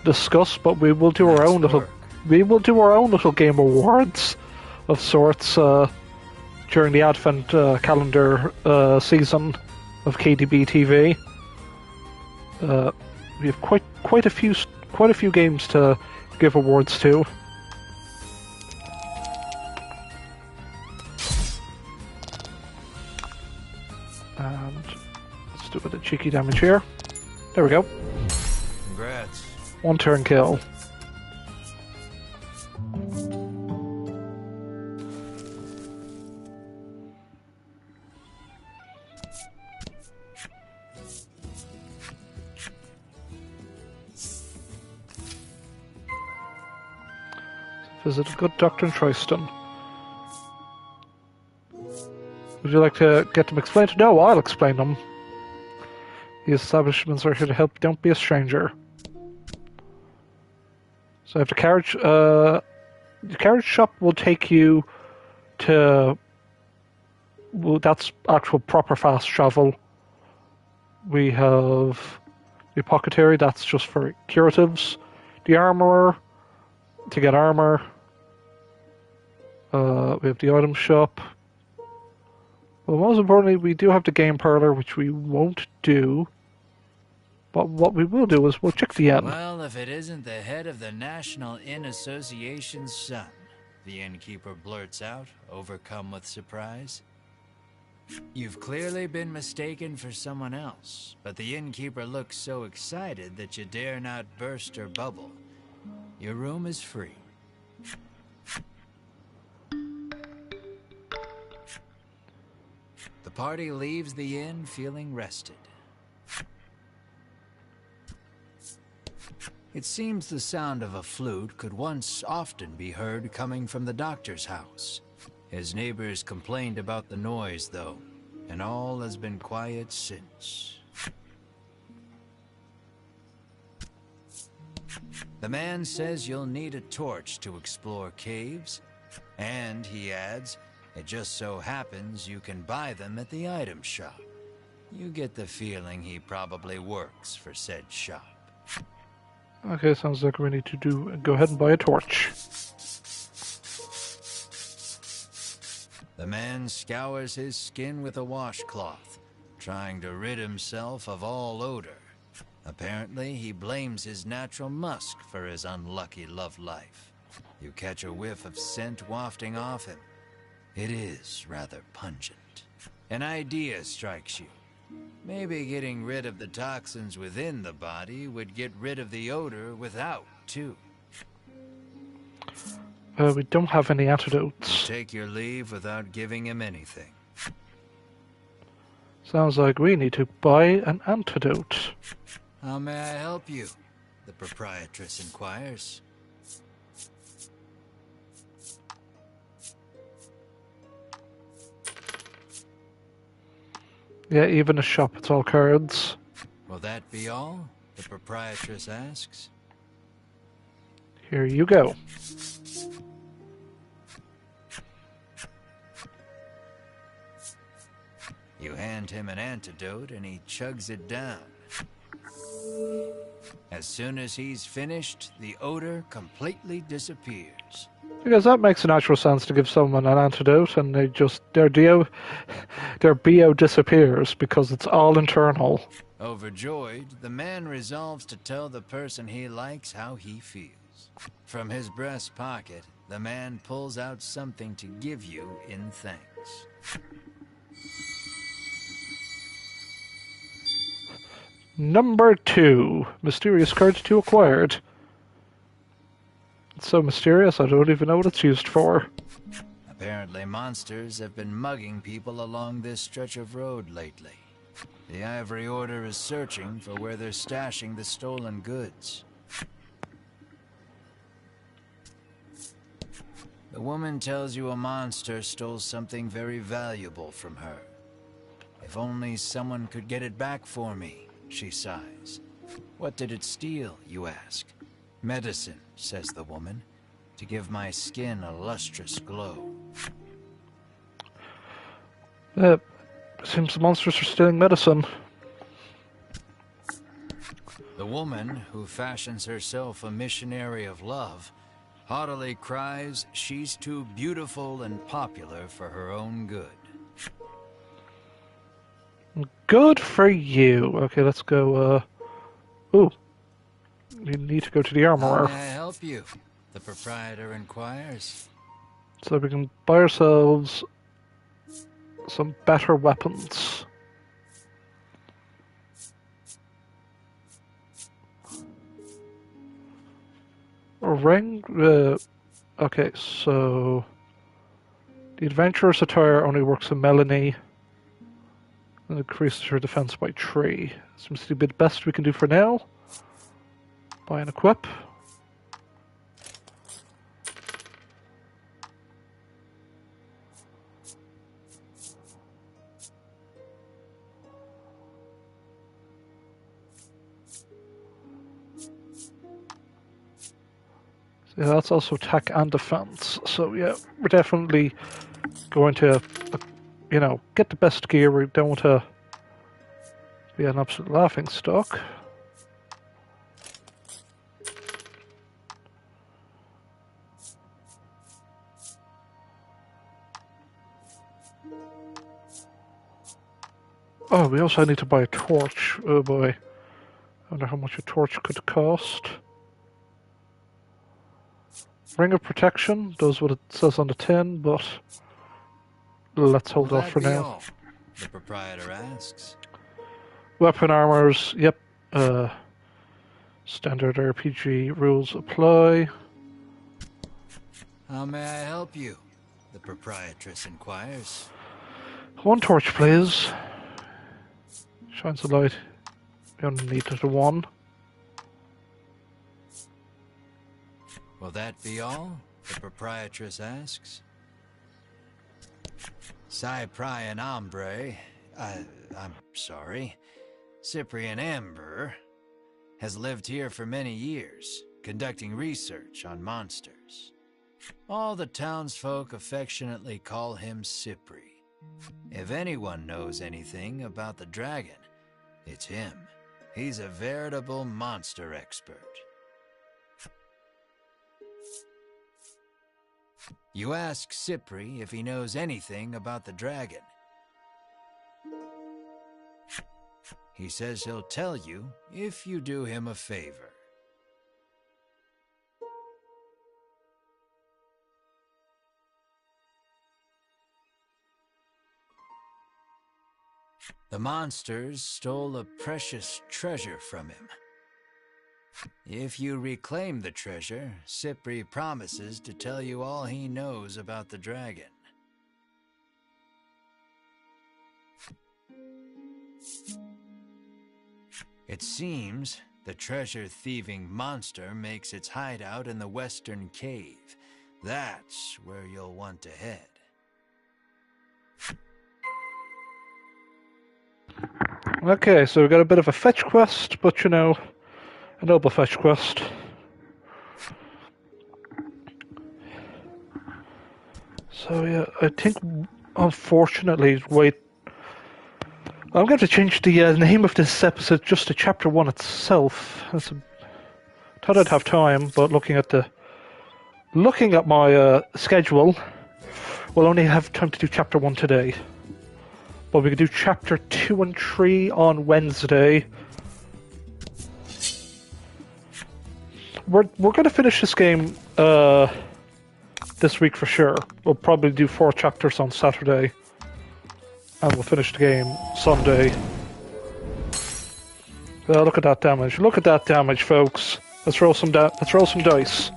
discuss. But we will do our own little. We will do our own little Game Awards of sorts during the Advent calendar season of KDB TV. We have quite a few games to give awards to. And let's do a bit of cheeky damage here. There we go. Congrats. 1 turn kill. Visit a good doctor in Troyston. Would you like to get them explained? No, I'll explain them. The establishments are here to help. Don't be a stranger. So if the carriage shop will take you to. Well, that's actual proper fast travel. We have the apothecary. That's just for curatives. The armorer to get armor. We have the item shop. Well, most importantly, we do have the game parlor, which we won't do. But what we will do is we'll check the inn. Well, if it isn't the head of the National Inn Association's son, the innkeeper blurts out, overcome with surprise. You've clearly been mistaken for someone else, but the innkeeper looks so excited that you dare not burst her bubble. Your room is free. The party leaves the inn feeling rested. It seems the sound of a flute could once often be heard coming from the doctor's house. His neighbors complained about the noise, though, and all has been quiet since. The man says you'll need a torch to explore caves, and he adds, it just so happens you can buy them at the item shop. You get the feeling he probably works for said shop. Okay, sounds like we need to go ahead and buy a torch. The man scours his skin with a washcloth, trying to rid himself of all odor. Apparently, he blames his natural musk for his unlucky love life. You catch a whiff of scent wafting off him. It is rather pungent. An idea strikes you. Maybe getting rid of the toxins within the body would get rid of the odor without, too. We don't have any antidotes. You take your leave without giving him anything. Sounds like we need to buy an antidote. How may I help you? The proprietress inquires. Yeah, even a shop, it's all cards. Will that be all? The proprietress asks. Here you go. You hand him an antidote and he chugs it down. As soon as he's finished, the odor completely disappears. Because that makes natural sense to give someone an antidote and their BO disappears because it's all internal. Overjoyed, the man resolves to tell the person he likes how he feels. From his breast pocket, the man pulls out something to give you in thanks. Number 2. Mysterious cards to acquired. It's so mysterious, I don't even know what it's used for. Apparently monsters have been mugging people along this stretch of road lately. The Ivory Order is searching for where they're stashing the stolen goods. The woman tells you a monster stole something very valuable from her. If only someone could get it back for me, she sighs. What did it steal, you ask? Medicine, says the woman. to give my skin a lustrous glow. Seems the monsters are stealing medicine. The woman who fashions herself a missionary of love haughtily cries she's too beautiful and popular for her own good. Good for you. Okay, let's go, Ooh. You need to go to the armorer. How may I help you? The proprietor inquires. So we can buy ourselves some better weapons. A ring? Okay, so... The adventurer's attire only works in Melanie. And increases her defense by 3. Seems to be the best we can do for now. Buy and equip. Yeah, that's also attack and defense. So yeah, we're definitely going to, you know, get the best gear. We don't want to be an absolute laughing stock. Oh, we also need to buy a torch. Oh boy. I wonder how much a torch could cost. Ring of Protection does what it says on the tin, but let's hold off for now. All? The proprietor asks. Weapon armors, yep. Standard RPG rules apply. How may I help you? The proprietress inquires. One torch, please. Shines the light. We only need the one. Will that be all? The proprietress asks. Cyprian Ambre, I'm sorry, Cyprian Amber, has lived here for many years, conducting research on monsters. All the townsfolk affectionately call him Cypri. If anyone knows anything about the dragon, it's him. He's a veritable monster expert. You ask Cypri if he knows anything about the dragon. He says he'll tell you if you do him a favor. The monsters stole a precious treasure from him. If you reclaim the treasure, Cypri promises to tell you all he knows about the dragon. It seems the treasure-thieving monster makes its hideout in the western cave. That's where you'll want to head. Okay, so we got a bit of a fetch quest, but you know, a noble fetch quest. So yeah, I think unfortunately, wait, I'm going to change the name of this episode just to Chapter 1 itself. Thought I'd have time, but looking at my schedule, we'll only have time to do Chapter 1 today. But we can do Chapter 2 and 3 on Wednesday. We're going to finish this game this week for sure. We'll probably do 4 chapters on Saturday. And we'll finish the game Sunday. Look at that damage. Look at that damage, folks. Let's roll some dice.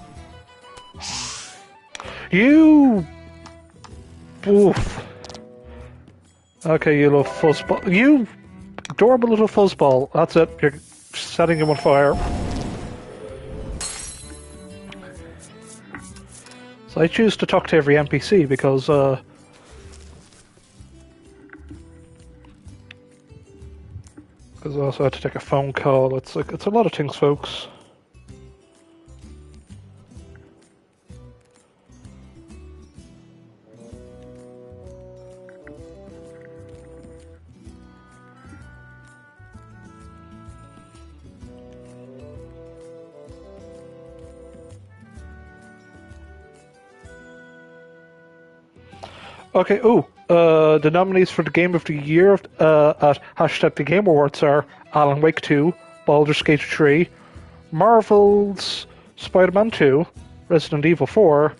You... Oof. Okay, you little fuzzball. You adorable little fuzzball. That's it. You're setting him on fire. So I choose to talk to every NPC because I also had to take a phone call. It's a lot of things, folks. Okay, the nominees for the Game of the Year at hashtag the Game Awards are Alan Wake 2, Baldur's Gate 3, Marvel's Spider-Man 2, Resident Evil 4,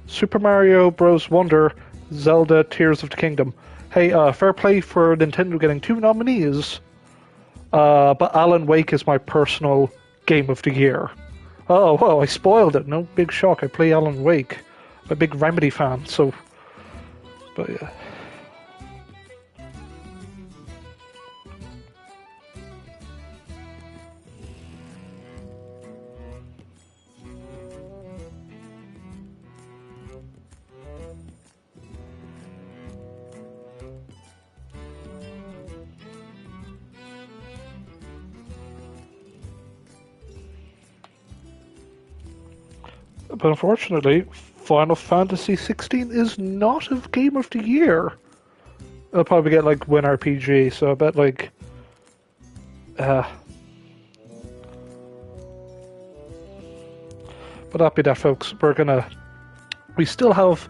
Super Mario Bros. Wonder, Zelda Tears of the Kingdom. Hey, fair play for Nintendo getting 2 nominees, but Alan Wake is my personal Game of the Year. Oh, well, I spoiled it. No big shock. I play Alan Wake. I'm a big Remedy fan, so... But yeah. But unfortunately, Final Fantasy 16 is not a Game of the Year. It'll probably get like Win RPG, so I bet like... But that be that, folks. We still have,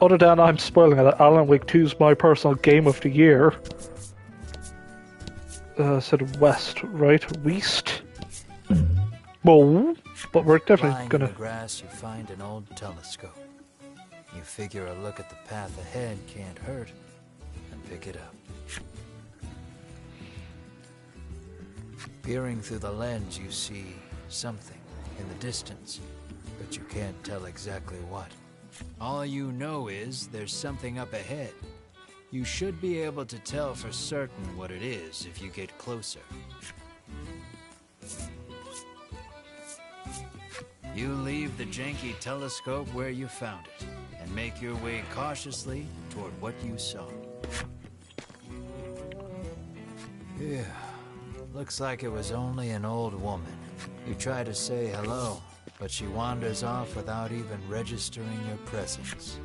other than I'm spoiling it, Alan Wake 2 is my personal Game of the Year. Said West, right? West. Well, but we're definitely gonna... in the grass, you find an old telescope. You figure a look at the path ahead can't hurt, and pick it up. Peering through the lens, you see something in the distance, but you can't tell exactly what. All you know is there's something up ahead. You should be able to tell for certain what it is if you get closer. You leave the janky telescope where you found it, and make your way cautiously toward what you saw. Yeah, looks like it was only an old woman. You try to say hello, but she wanders off without even registering your presence.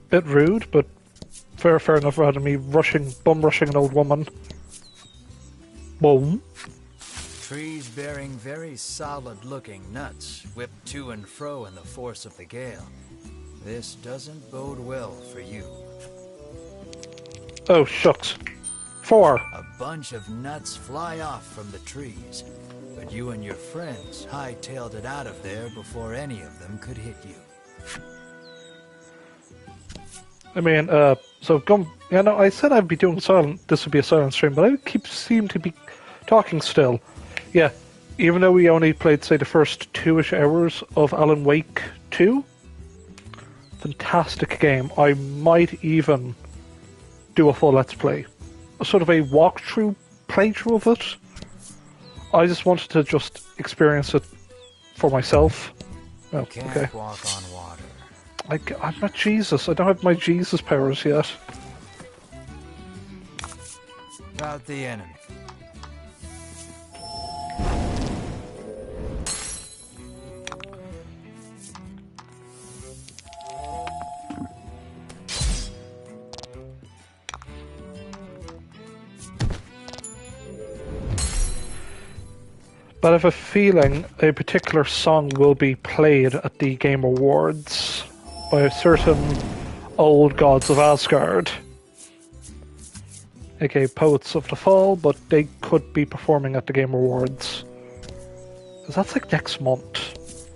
Bit rude, but fair enough rather than me bum rushing an old woman. Boom. Trees bearing very solid-looking nuts whip to and fro in the force of the gale. This doesn't bode well for you. Oh, shucks. 4. A bunch of nuts fly off from the trees, but you and your friends hightailed it out of there before any of them could hit you. I mean, I said I'd be doing silent, this would be a silent stream, but I seem to be talking still. Yeah, even though we only played, say, the first 2-ish hours of Alan Wake 2, fantastic game. I might even do a full Let's Play. A sort of a walkthrough playthrough of it. I just wanted to just experience it for myself. Oh, Can't okay. walk on water. I'm not Jesus. I don't have my Jesus powers yet. About the enemy. But I have a feeling a particular song will be played at the Game Awards by certain old gods of Asgard, aka Poets of the Fall, but they could be performing at the Game Awards. Because that's like next month.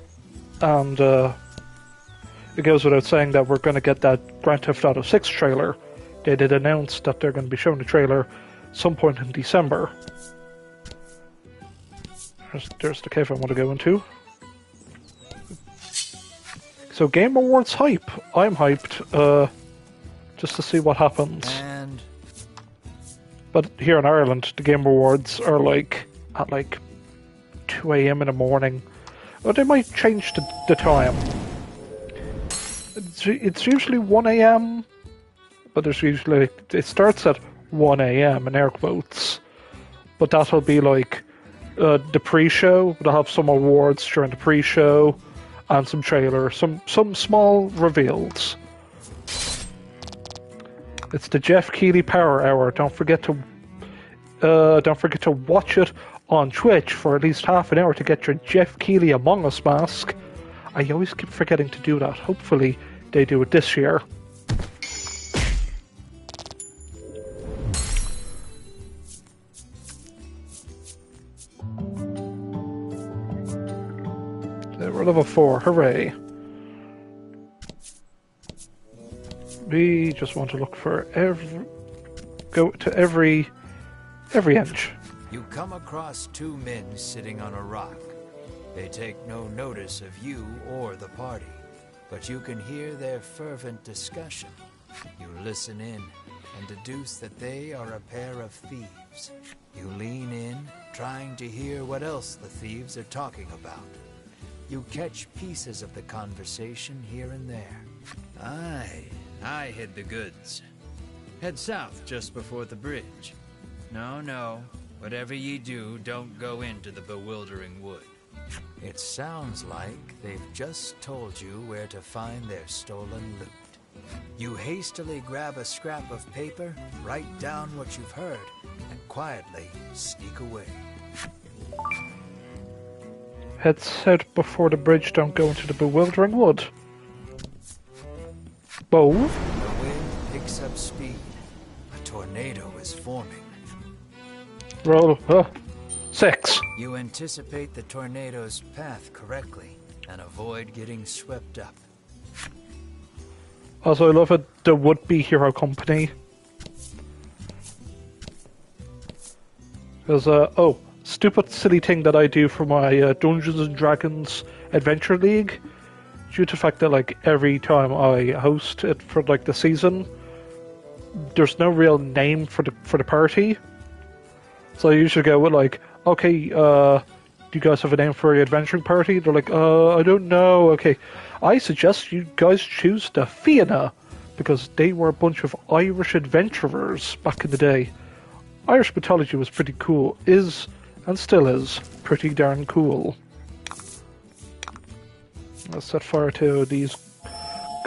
And it goes without saying that we're going to get that Grand Theft Auto 6 trailer. They did announce that they're going to be showing the trailer some point in December. There's the cave I want to go into. So Game Awards hype. I'm hyped, just to see what happens. And But here in Ireland, the Game Awards are at 2 a.m. in the morning. Or they might change the time. It's usually 1 a.m. But there's usually, it starts at 1 a.m. in air quotes. But that'll be the pre-show. They'll have some awards during the pre-show and some trailers, some small reveals. It's the Jeff Keighley Power Hour. Don't forget to watch it on Twitch for at least half an hour to get your Jeff Keighley Among Us mask. I always keep forgetting to do that. Hopefully they do it this year. we're level 4. Hooray. We just want to look for go to every inch. You come across two men sitting on a rock. They take no notice of you or the party, but you can hear their fervent discussion. You listen in and deduce that they are a pair of thieves. You lean in, trying to hear what else the thieves are talking about. You catch pieces of the conversation here and there. I hid the goods. Head south just before the bridge. No, whatever ye do, don't go into the bewildering wood. It sounds like they've just told you where to find their stolen loot. You hastily grab a scrap of paper, write down what you've heard, and quietly sneak away. Head south before the bridge, don't go into the bewildering wood. Whoa. The wind picks up speed. A tornado is forming. Roll. 6. You anticipate the tornado's path correctly and avoid getting swept up. Also, I love it, the would-be hero company. There's stupid silly thing that I do for my Dungeons and Dragons Adventure League. Due to the fact that like every time I host it for like the season, there's no real name for the party. So I usually go with like, okay, do you guys have a name for your adventuring party? They're like, I don't know. Okay, I suggest you guys choose the Fianna, because they were a bunch of Irish adventurers back in the day. Irish mythology was pretty cool, is, and still is, pretty darn cool. Let's set fire to these,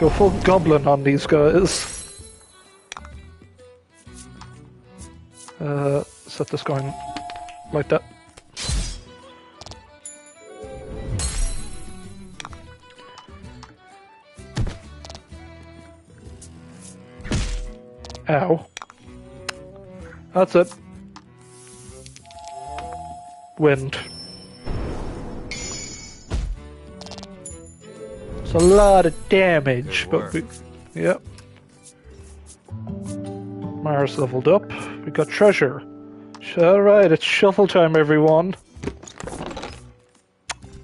go full goblin on these guys. Set this going like that. Ow. That's it. Wind. It's a lot of damage, but we... Yep. Mars leveled up. We got treasure. Alright, it's shuffle time, everyone.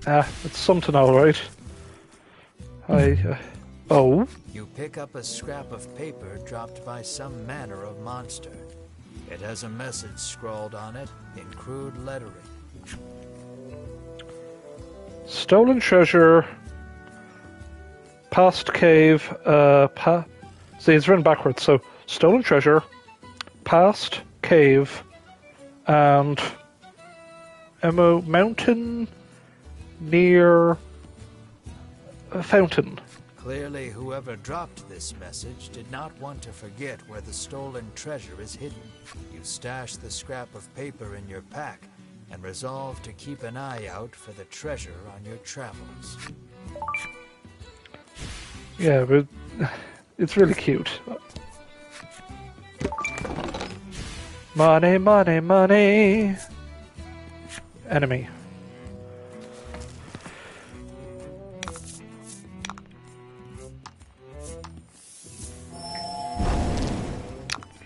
It's something alright. Oh? You pick up a scrap of paper dropped by some manner of monster. It has a message scrawled on it in crude lettering. Stolen treasure. Past cave. See, it's written backwards. So, stolen treasure. Past cave. And mountain near a fountain. Clearly, whoever dropped this message did not want to forget where the stolen treasure is hidden. You stash the scrap of paper in your pack and resolve to keep an eye out for the treasure on your travels. Yeah, but it's really cute. Money, money, money. Enemy.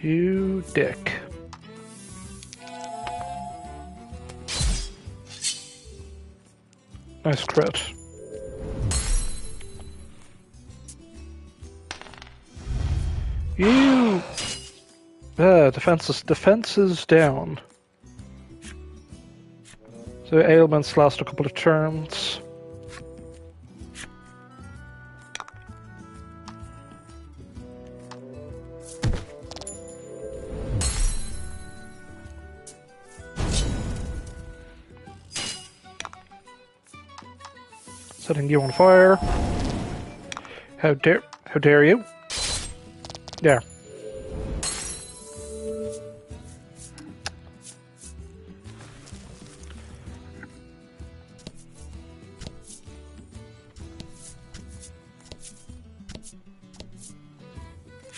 You dick. Nice crit. You... defense is down. So ailments last a couple of turns. Setting you on fire. How dare you? There.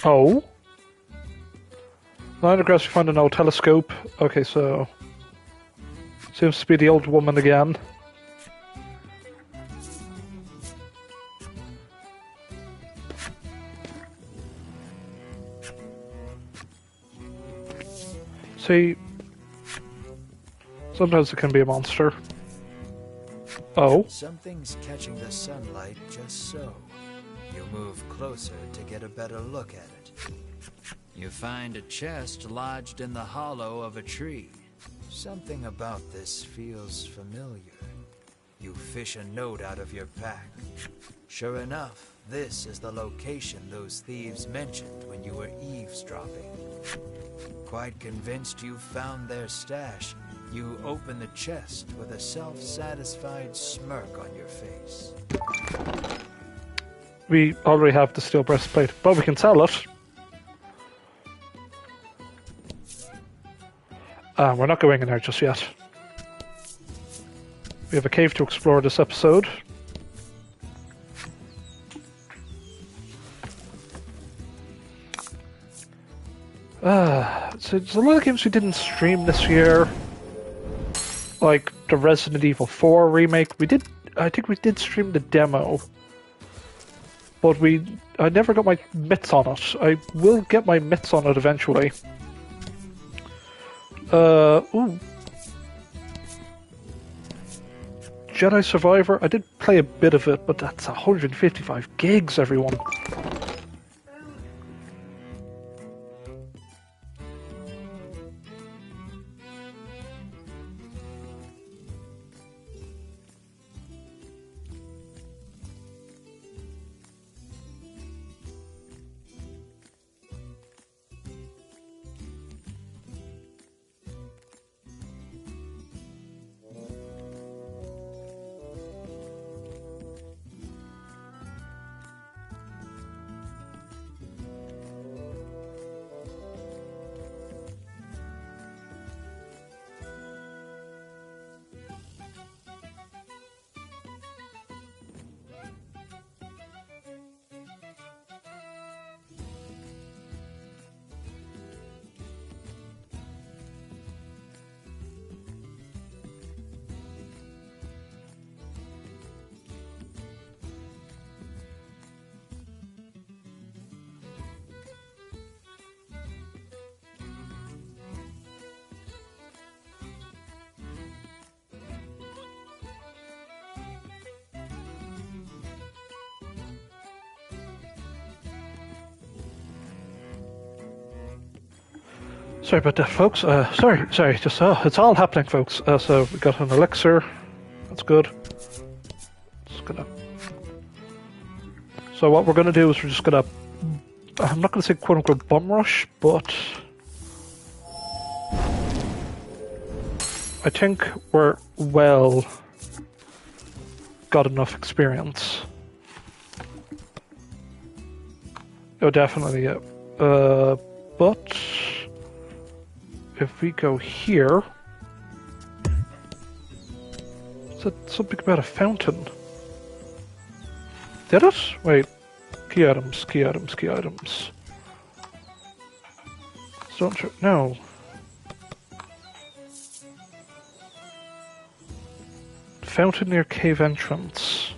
Oh? Line of grass, you find an old telescope. Okay, so... Seems to be the old woman again. See, sometimes it can be a monster. Oh. Something's catching the sunlight just so. You move closer to get a better look at it. You find a chest lodged in the hollow of a tree. Something about this feels familiar. You fish a note out of your pack. Sure enough, this is the location those thieves mentioned when you were eavesdropping. Quite convinced you've found their stash, you open the chest with a self-satisfied smirk on your face. We already have the steel breastplate, but we can sell it. We're not going in there just yet. We have a cave to explore this episode. So there's a lot of games we didn't stream this year. Like the Resident Evil 4 remake. I think we did stream the demo. But I never got my mitts on it. I will get my mitts on it eventually. Ooh. Jedi Survivor, I did play a bit of it, but that's 155 gigs, everyone. Sorry about that, folks. Sorry. Just it's all happening, folks. So we got an elixir. That's good. Just gonna. So what we're gonna do is we're just gonna. I'm not gonna say quote unquote bum rush, but I think we're got enough experience. Oh, definitely, yeah. But if we go here, said something about a fountain. Did it? Wait. Key items. No. Fountain near cave entrance.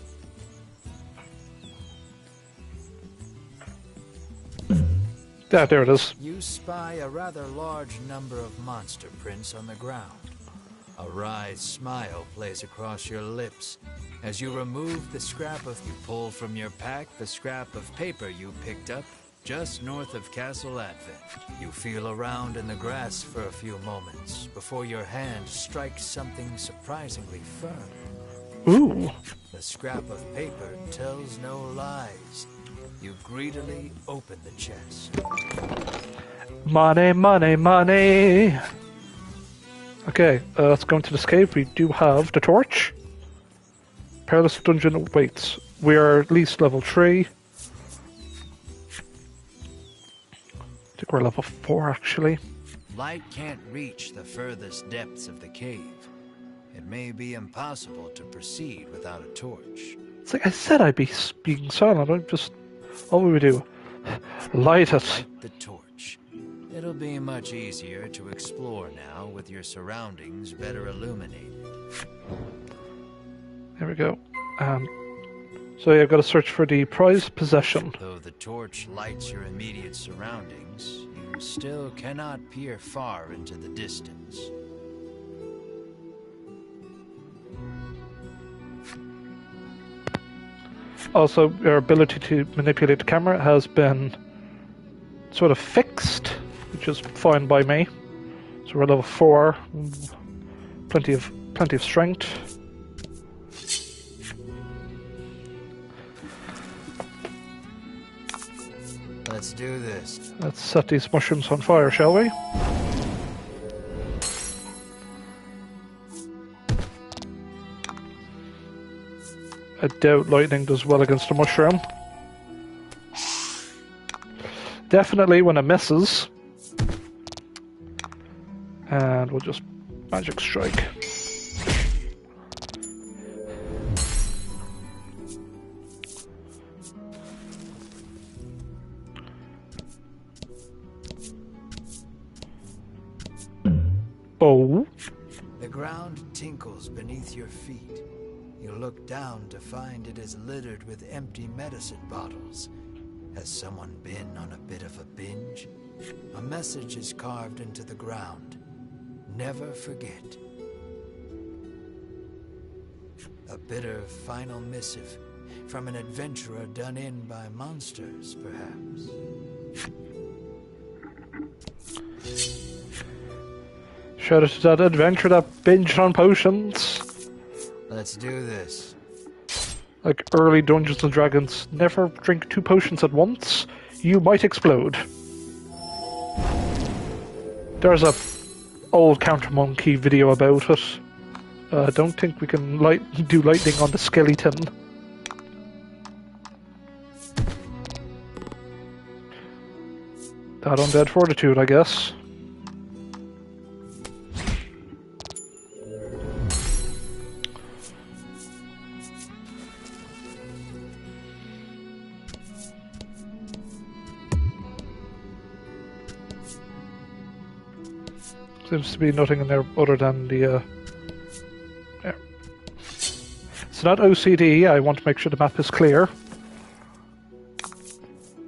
Yeah, there it is. You spy a rather large number of monster prints on the ground. A wry smile plays across your lips as you remove the scrap of you pull from your pack the scrap of paper you picked up just north of Castle Advent. You feel around in the grass for a few moments before your hand strikes something surprisingly firm. Ooh. The scrap of paper tells no lies. You greedily open the chest. Money. Okay, let's go into this cave. We do have the torch. Perilous dungeon awaits. We are at least level 3. I think we're level 4, actually. Light can't reach the furthest depths of the cave. It may be impossible to proceed without a torch. It's like I said I'd be being silent. I'm just... All we would do, light it. Light the torch. It'll be much easier to explore now with your surroundings better illuminated. There we go. So yeah, I've got to search for the prized possession. Though the torch lights your immediate surroundings, you still cannot peer far into the distance. Also, your ability to manipulate the camera has been sort of fixed, which is fine by me. So we're level 4, plenty of strength. Let's do this. Let's set these mushrooms on fire, shall we? I doubt lightning does well against a mushroom. Definitely when it misses. And we'll just magic strike. Oh. The ground tinkles beneath your feet. You look down to find it is littered with empty medicine bottles. Has someone been on a bit of a binge? A message is carved into the ground. Never forget. A bitter final missive from an adventurer done in by monsters, perhaps. Shout out to that adventurer that binged on potions. Let's do this. Like early Dungeons and Dragons, never drink 2 potions at once. You might explode. There's a old Counter Monkey video about it. I don't think we can do lightning on the skeleton. That undead fortitude, I guess. Seems to be nothing in there other than the there. It's not OCD, I want to make sure the map is clear.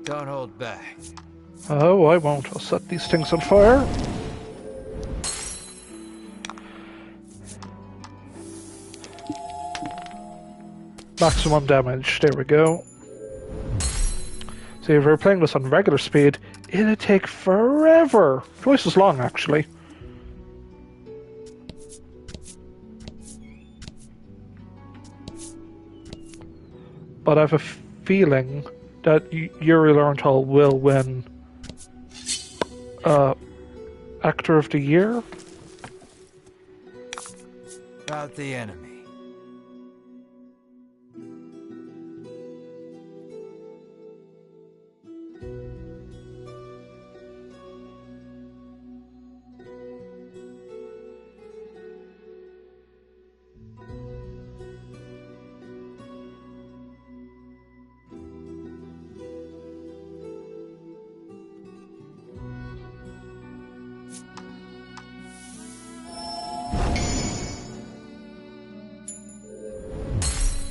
Don't hold back. Oh, I won't. I'll set these things on fire. Maximum damage, there we go. See, if we were playing this on regular speed, it'd take forever. Twice as long, actually. But I have a feeling that Yuri Lowenthal will win Actor of the Year. About the enemy.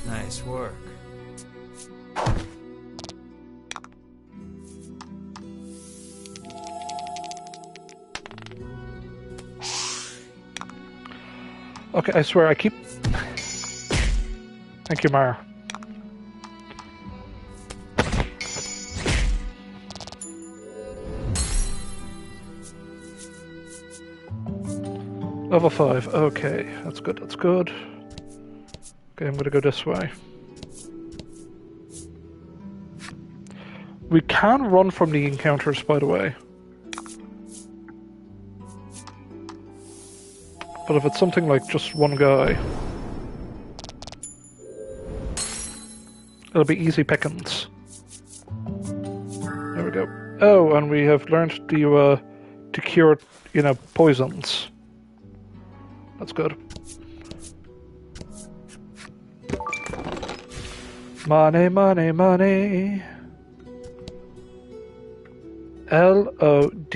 Nice work. Okay, I swear I keep... Thank you, Mara. Level 5, okay, that's good, that's good. Okay, I'm gonna go this way. We can run from the encounters, by the way. But if it's something like just one guy, it'll be easy pickings. There we go. Oh, and we have learned to cure, poisons. That's good. Money, money, money. LODSOVEMONE.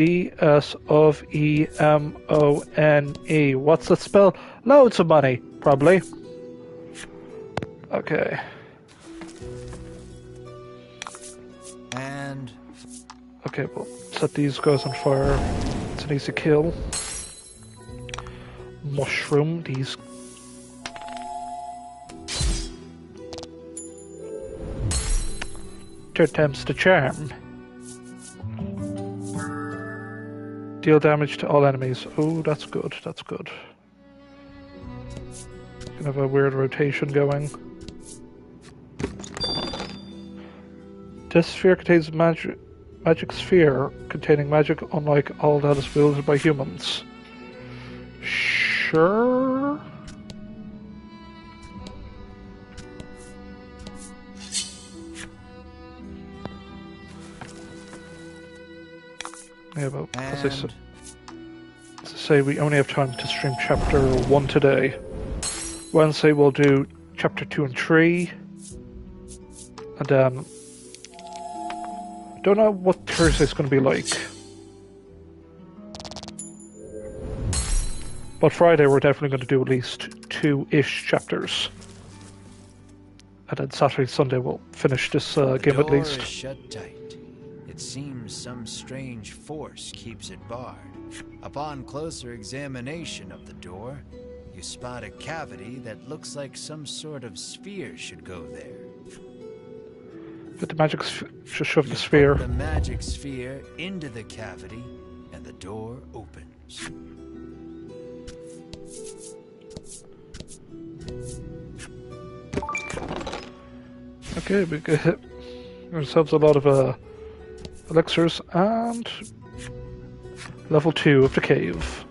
What's that spell? Loads of money, probably. Okay. And Okay, we'll set these guys on fire. It's an easy kill. Mushroom these. Third time's the charm. Deal damage to all enemies. Oh, that's good, that's good. Gonna have a weird rotation going. This sphere contains magic sphere containing magic unlike all that is wielded by humans. Sure. Yeah, but as I say, we only have time to stream chapter 1 today. Wednesday we'll do chapter 2 and 3. And then don't know what Thursday's going to be like. But Friday we're definitely going to do at least 2-ish chapters. And then Saturday, Sunday we'll finish this game at least. The door is shut tight. It seems some strange force keeps it barred. Upon closer examination of the door, you spot a cavity that looks like some sort of sphere should go there. But the magic just shove the sphere. Put the magic sphere into the cavity, and the door opens. Okay, we get ourselves a lot of elixirs and level 2 of the cave.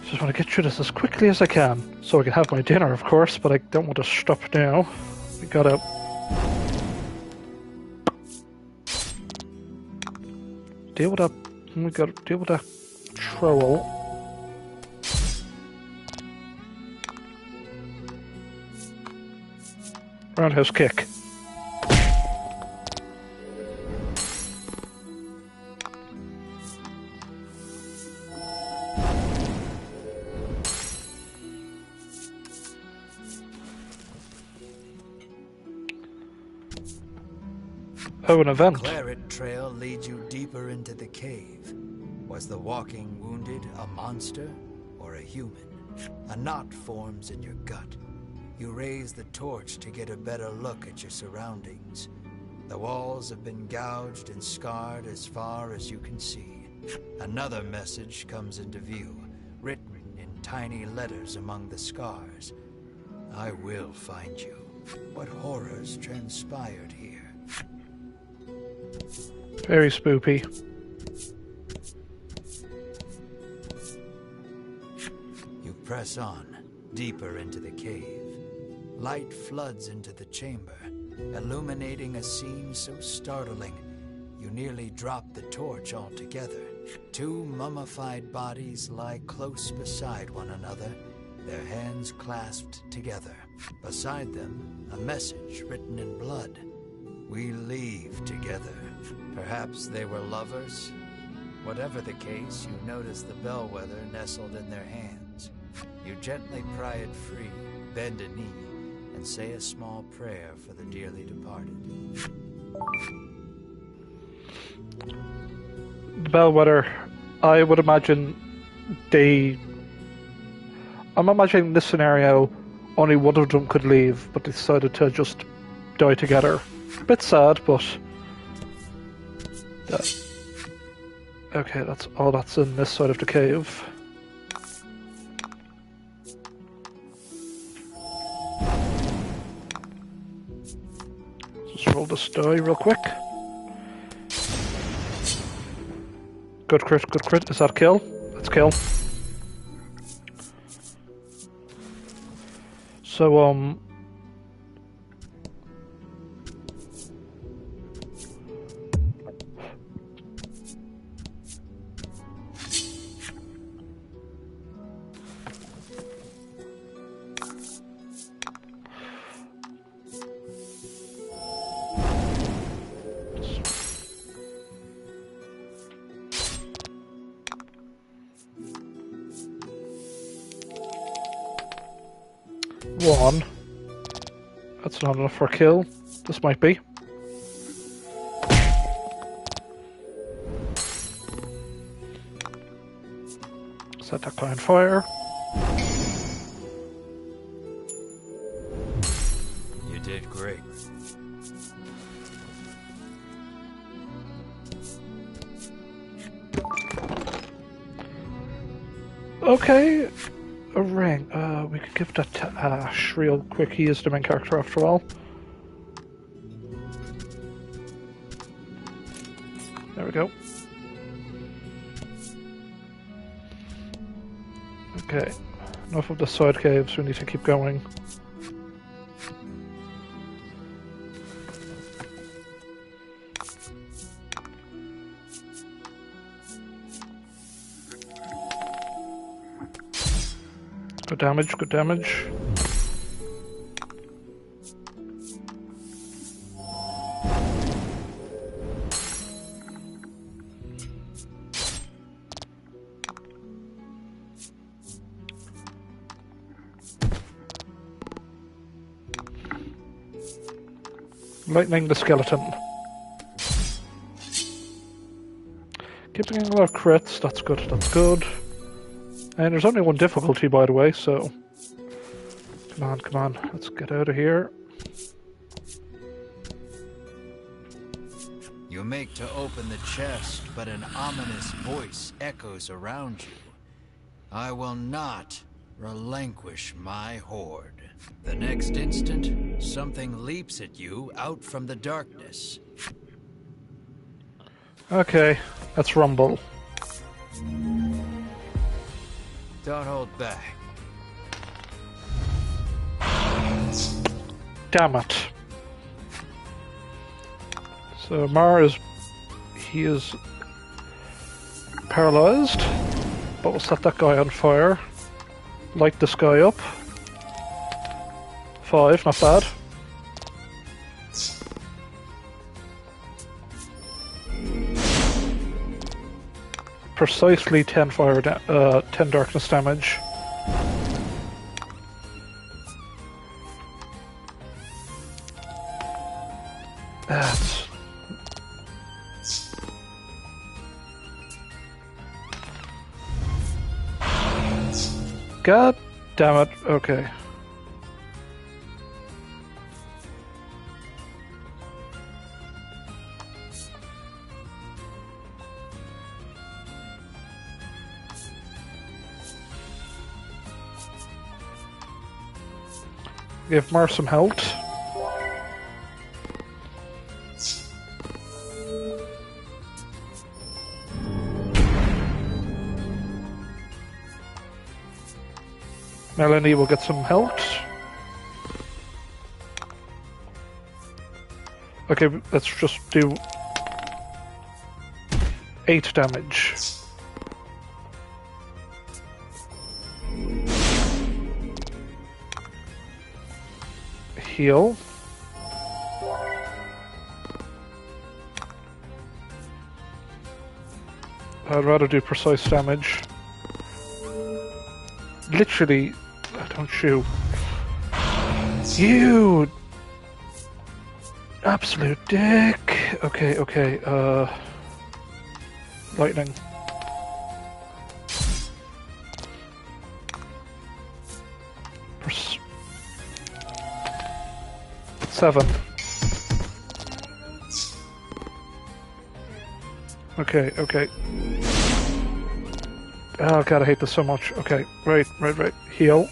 Just want to get through this as quickly as I can so I can have my dinner, of course, but I don't want to stop now. We gotta deal with that. We gotta deal with that troll. Roundhouse kick. Oh, an event. The claret trail leads you deeper into the cave. Was the walking wounded a monster or a human? A knot forms in your gut. You raise the torch to get a better look at your surroundings. The walls have been gouged and scarred as far as you can see. Another message comes into view, written in tiny letters among the scars. I will find you. What horrors transpired here? Very spoopy. You press on, deeper into the cave. Light floods into the chamber, illuminating a scene so startling, you nearly drop the torch altogether. Two mummified bodies lie close beside one another, their hands clasped together. Beside them, a message written in blood. We leave together. Perhaps they were lovers? Whatever the case, you notice the bellwether nestled in their hands. You gently pry it free, bend a knee, and say a small prayer for the dearly departed. The bellwether, I would imagine I'm imagining this scenario, only one of them could leave, but they decided to just die together. A bit sad, but okay, that's all that's in this side of the cave. Just roll this die real quick. Good crit, good crit. Is that a kill? That's a kill. So, 1. That's not enough for a kill. This might be. Set that guy on fire. You did great. Okay, a ring. We could give that to Ash real quick. He is the main character after all. There we go. Okay, enough of the side caves. We need to keep going. Good damage, good damage. Lightning the skeleton. Keeping a lot of crits, that's good, that's good. And there's only one difficulty, by the way, so... Come on, let's get out of here. You make to open the chest, but an ominous voice echoes around you. I will not relinquish my hoard. The next instant, something leaps at you out from the darkness. Okay, let's rumble. Don't hold back. Damn it. So Mar is... he is paralyzed, but we'll set that guy on fire. Light this guy up. 5, not bad. Precisely 10 10 darkness damage. That's... God damn it, okay. Give Mar some health. Melanie will get some health. Okay, let's just do 8 damage. Heal. I'd rather do precise damage. Literally, don't shoot. You absolute dick. Okay, lightning. Seven. Okay. Oh god, I hate this so much. Okay, right. Heal.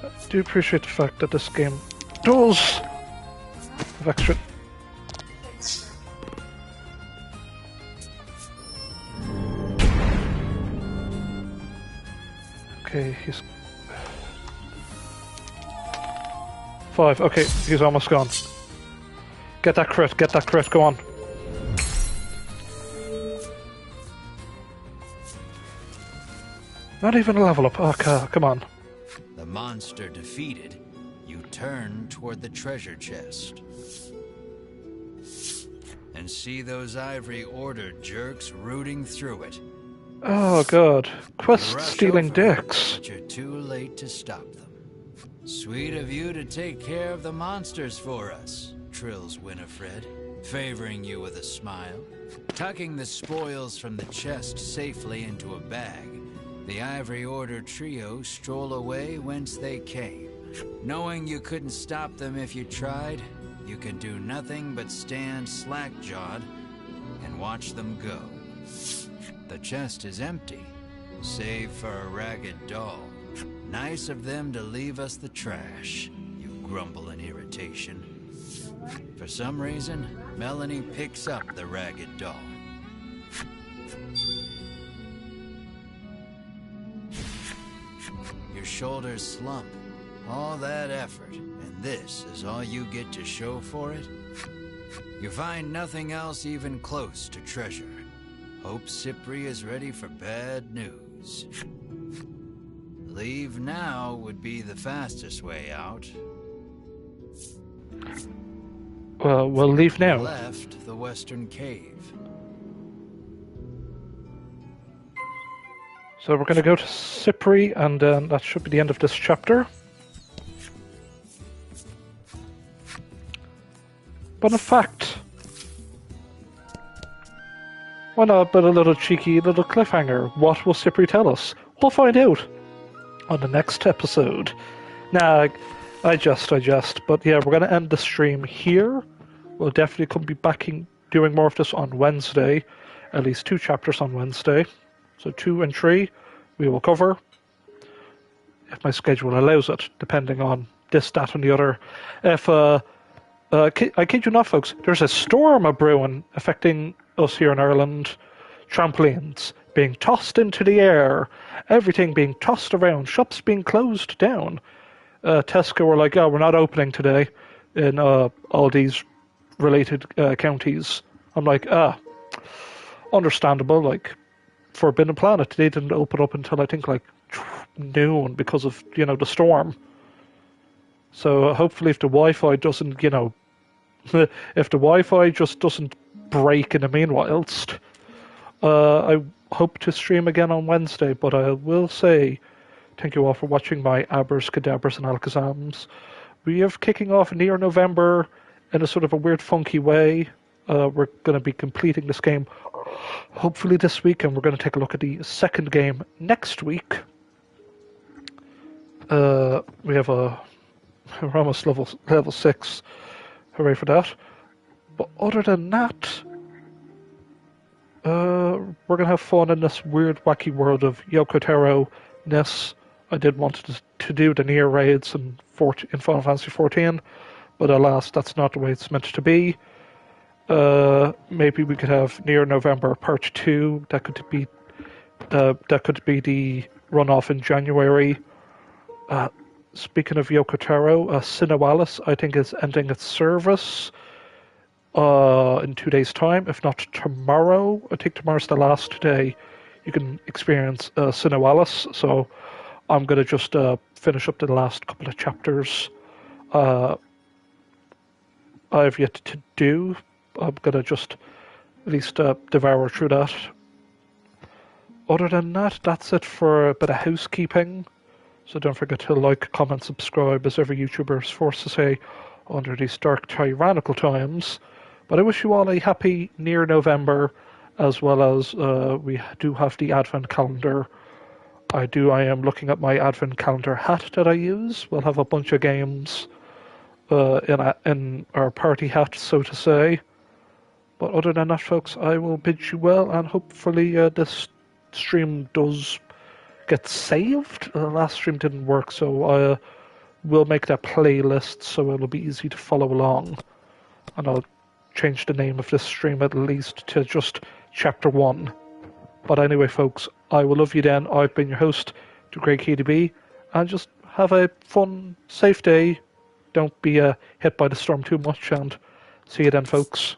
I do appreciate the fact that this game does have extra... Okay, he's... 5, okay, he's almost gone. Get that crit, go on. Not even a level up, oh, come on. The monster defeated, you turn toward the treasure chest. And see those Ivory Order jerks rooting through it. Oh god. You Quest rush stealing over 'em, dicks. but you're too late to stop them. Sweet of you to take care of the monsters for us, trills Winifred, favoring you with a smile. Tucking the spoils from the chest safely into a bag, the Ivory Order trio stroll away whence they came. Knowing you couldn't stop them if you tried, you can do nothing but stand slack-jawed and watch them go. The chest is empty, save for a ragged doll. Nice of them to leave us the trash, you grumble in irritation. For some reason, Melanie picks up the ragged doll. Your shoulders slump. All that effort, and this is all you get to show for it? You find nothing else even close to treasure. Hope Cypri is ready for bad news. Leave now would be the fastest way out. Well, we'll leave now. Left the western cave. So we're going to go to Cypri, and that should be the end of this chapter. But in fact, why not put a little cheeky little cliffhanger? What will Cypri tell us? We'll find out on the next episode. Nah, I jest. But yeah, we're going to end the stream here. We'll definitely come be back doing more of this on Wednesday. At least 2 chapters on Wednesday. So 2 and 3 we will cover. If my schedule allows it, depending on this, that, and the other. If, I kid you not, folks, there's a storm a-brewing affecting us here in Ireland. Trampolines being tossed into the air, everything being tossed around, shops being closed down. Tesco were like, oh, we're not opening today in all these related counties. I'm like, understandable, like, Forbidden Planet, they didn't open up until I think like noon because of, the storm. So hopefully if the Wi-Fi doesn't, if the Wi-Fi just doesn't break in the meanwhile, I hope to stream again on Wednesday, but I will say thank you all for watching my Abbers, Cadabras and Alakazams. We are kicking off NieR November in a sort of a weird funky way. We're going to be completing this game hopefully this week, and we're going to take a look at the second game next week. We have we're almost level 6. Hooray for that. But other than that, we're going to have fun in this weird, wacky world of Yoko Taro-ness. I did want to do the NieR raids in Final Fantasy XIV, but alas, that's not the way it's meant to be. Maybe we could have NieR November Part 2. That could be the runoff in January. Speaking of Yoko Taro, Sinawalis, I think, is ending its service in 2 days' time, if not tomorrow. I think tomorrow's the last day you can experience Sinawalis, so I'm going to just finish up the last couple of chapters I have yet to do. I'm going to just at least devour through that. Other than that, that's it for a bit of housekeeping. So don't forget to like, comment, subscribe, as every YouTuber is forced to say under these dark, tyrannical times. But I wish you all a happy NieR November, as well as we do have the Advent calendar. I am looking at my Advent calendar hat that I use. We'll have a bunch of games in our party hat, so to say. But other than that, folks, I will bid you well, and hopefully this stream does get saved. The last stream didn't work, so I will make that playlist so it'll be easy to follow along. And I'll change the name of this stream at least to just Chapter 1. But anyway, folks, I will love you then. I've been your host, the Great KDB, and just have a fun, safe day. Don't be hit by the storm too much, and see you then, folks.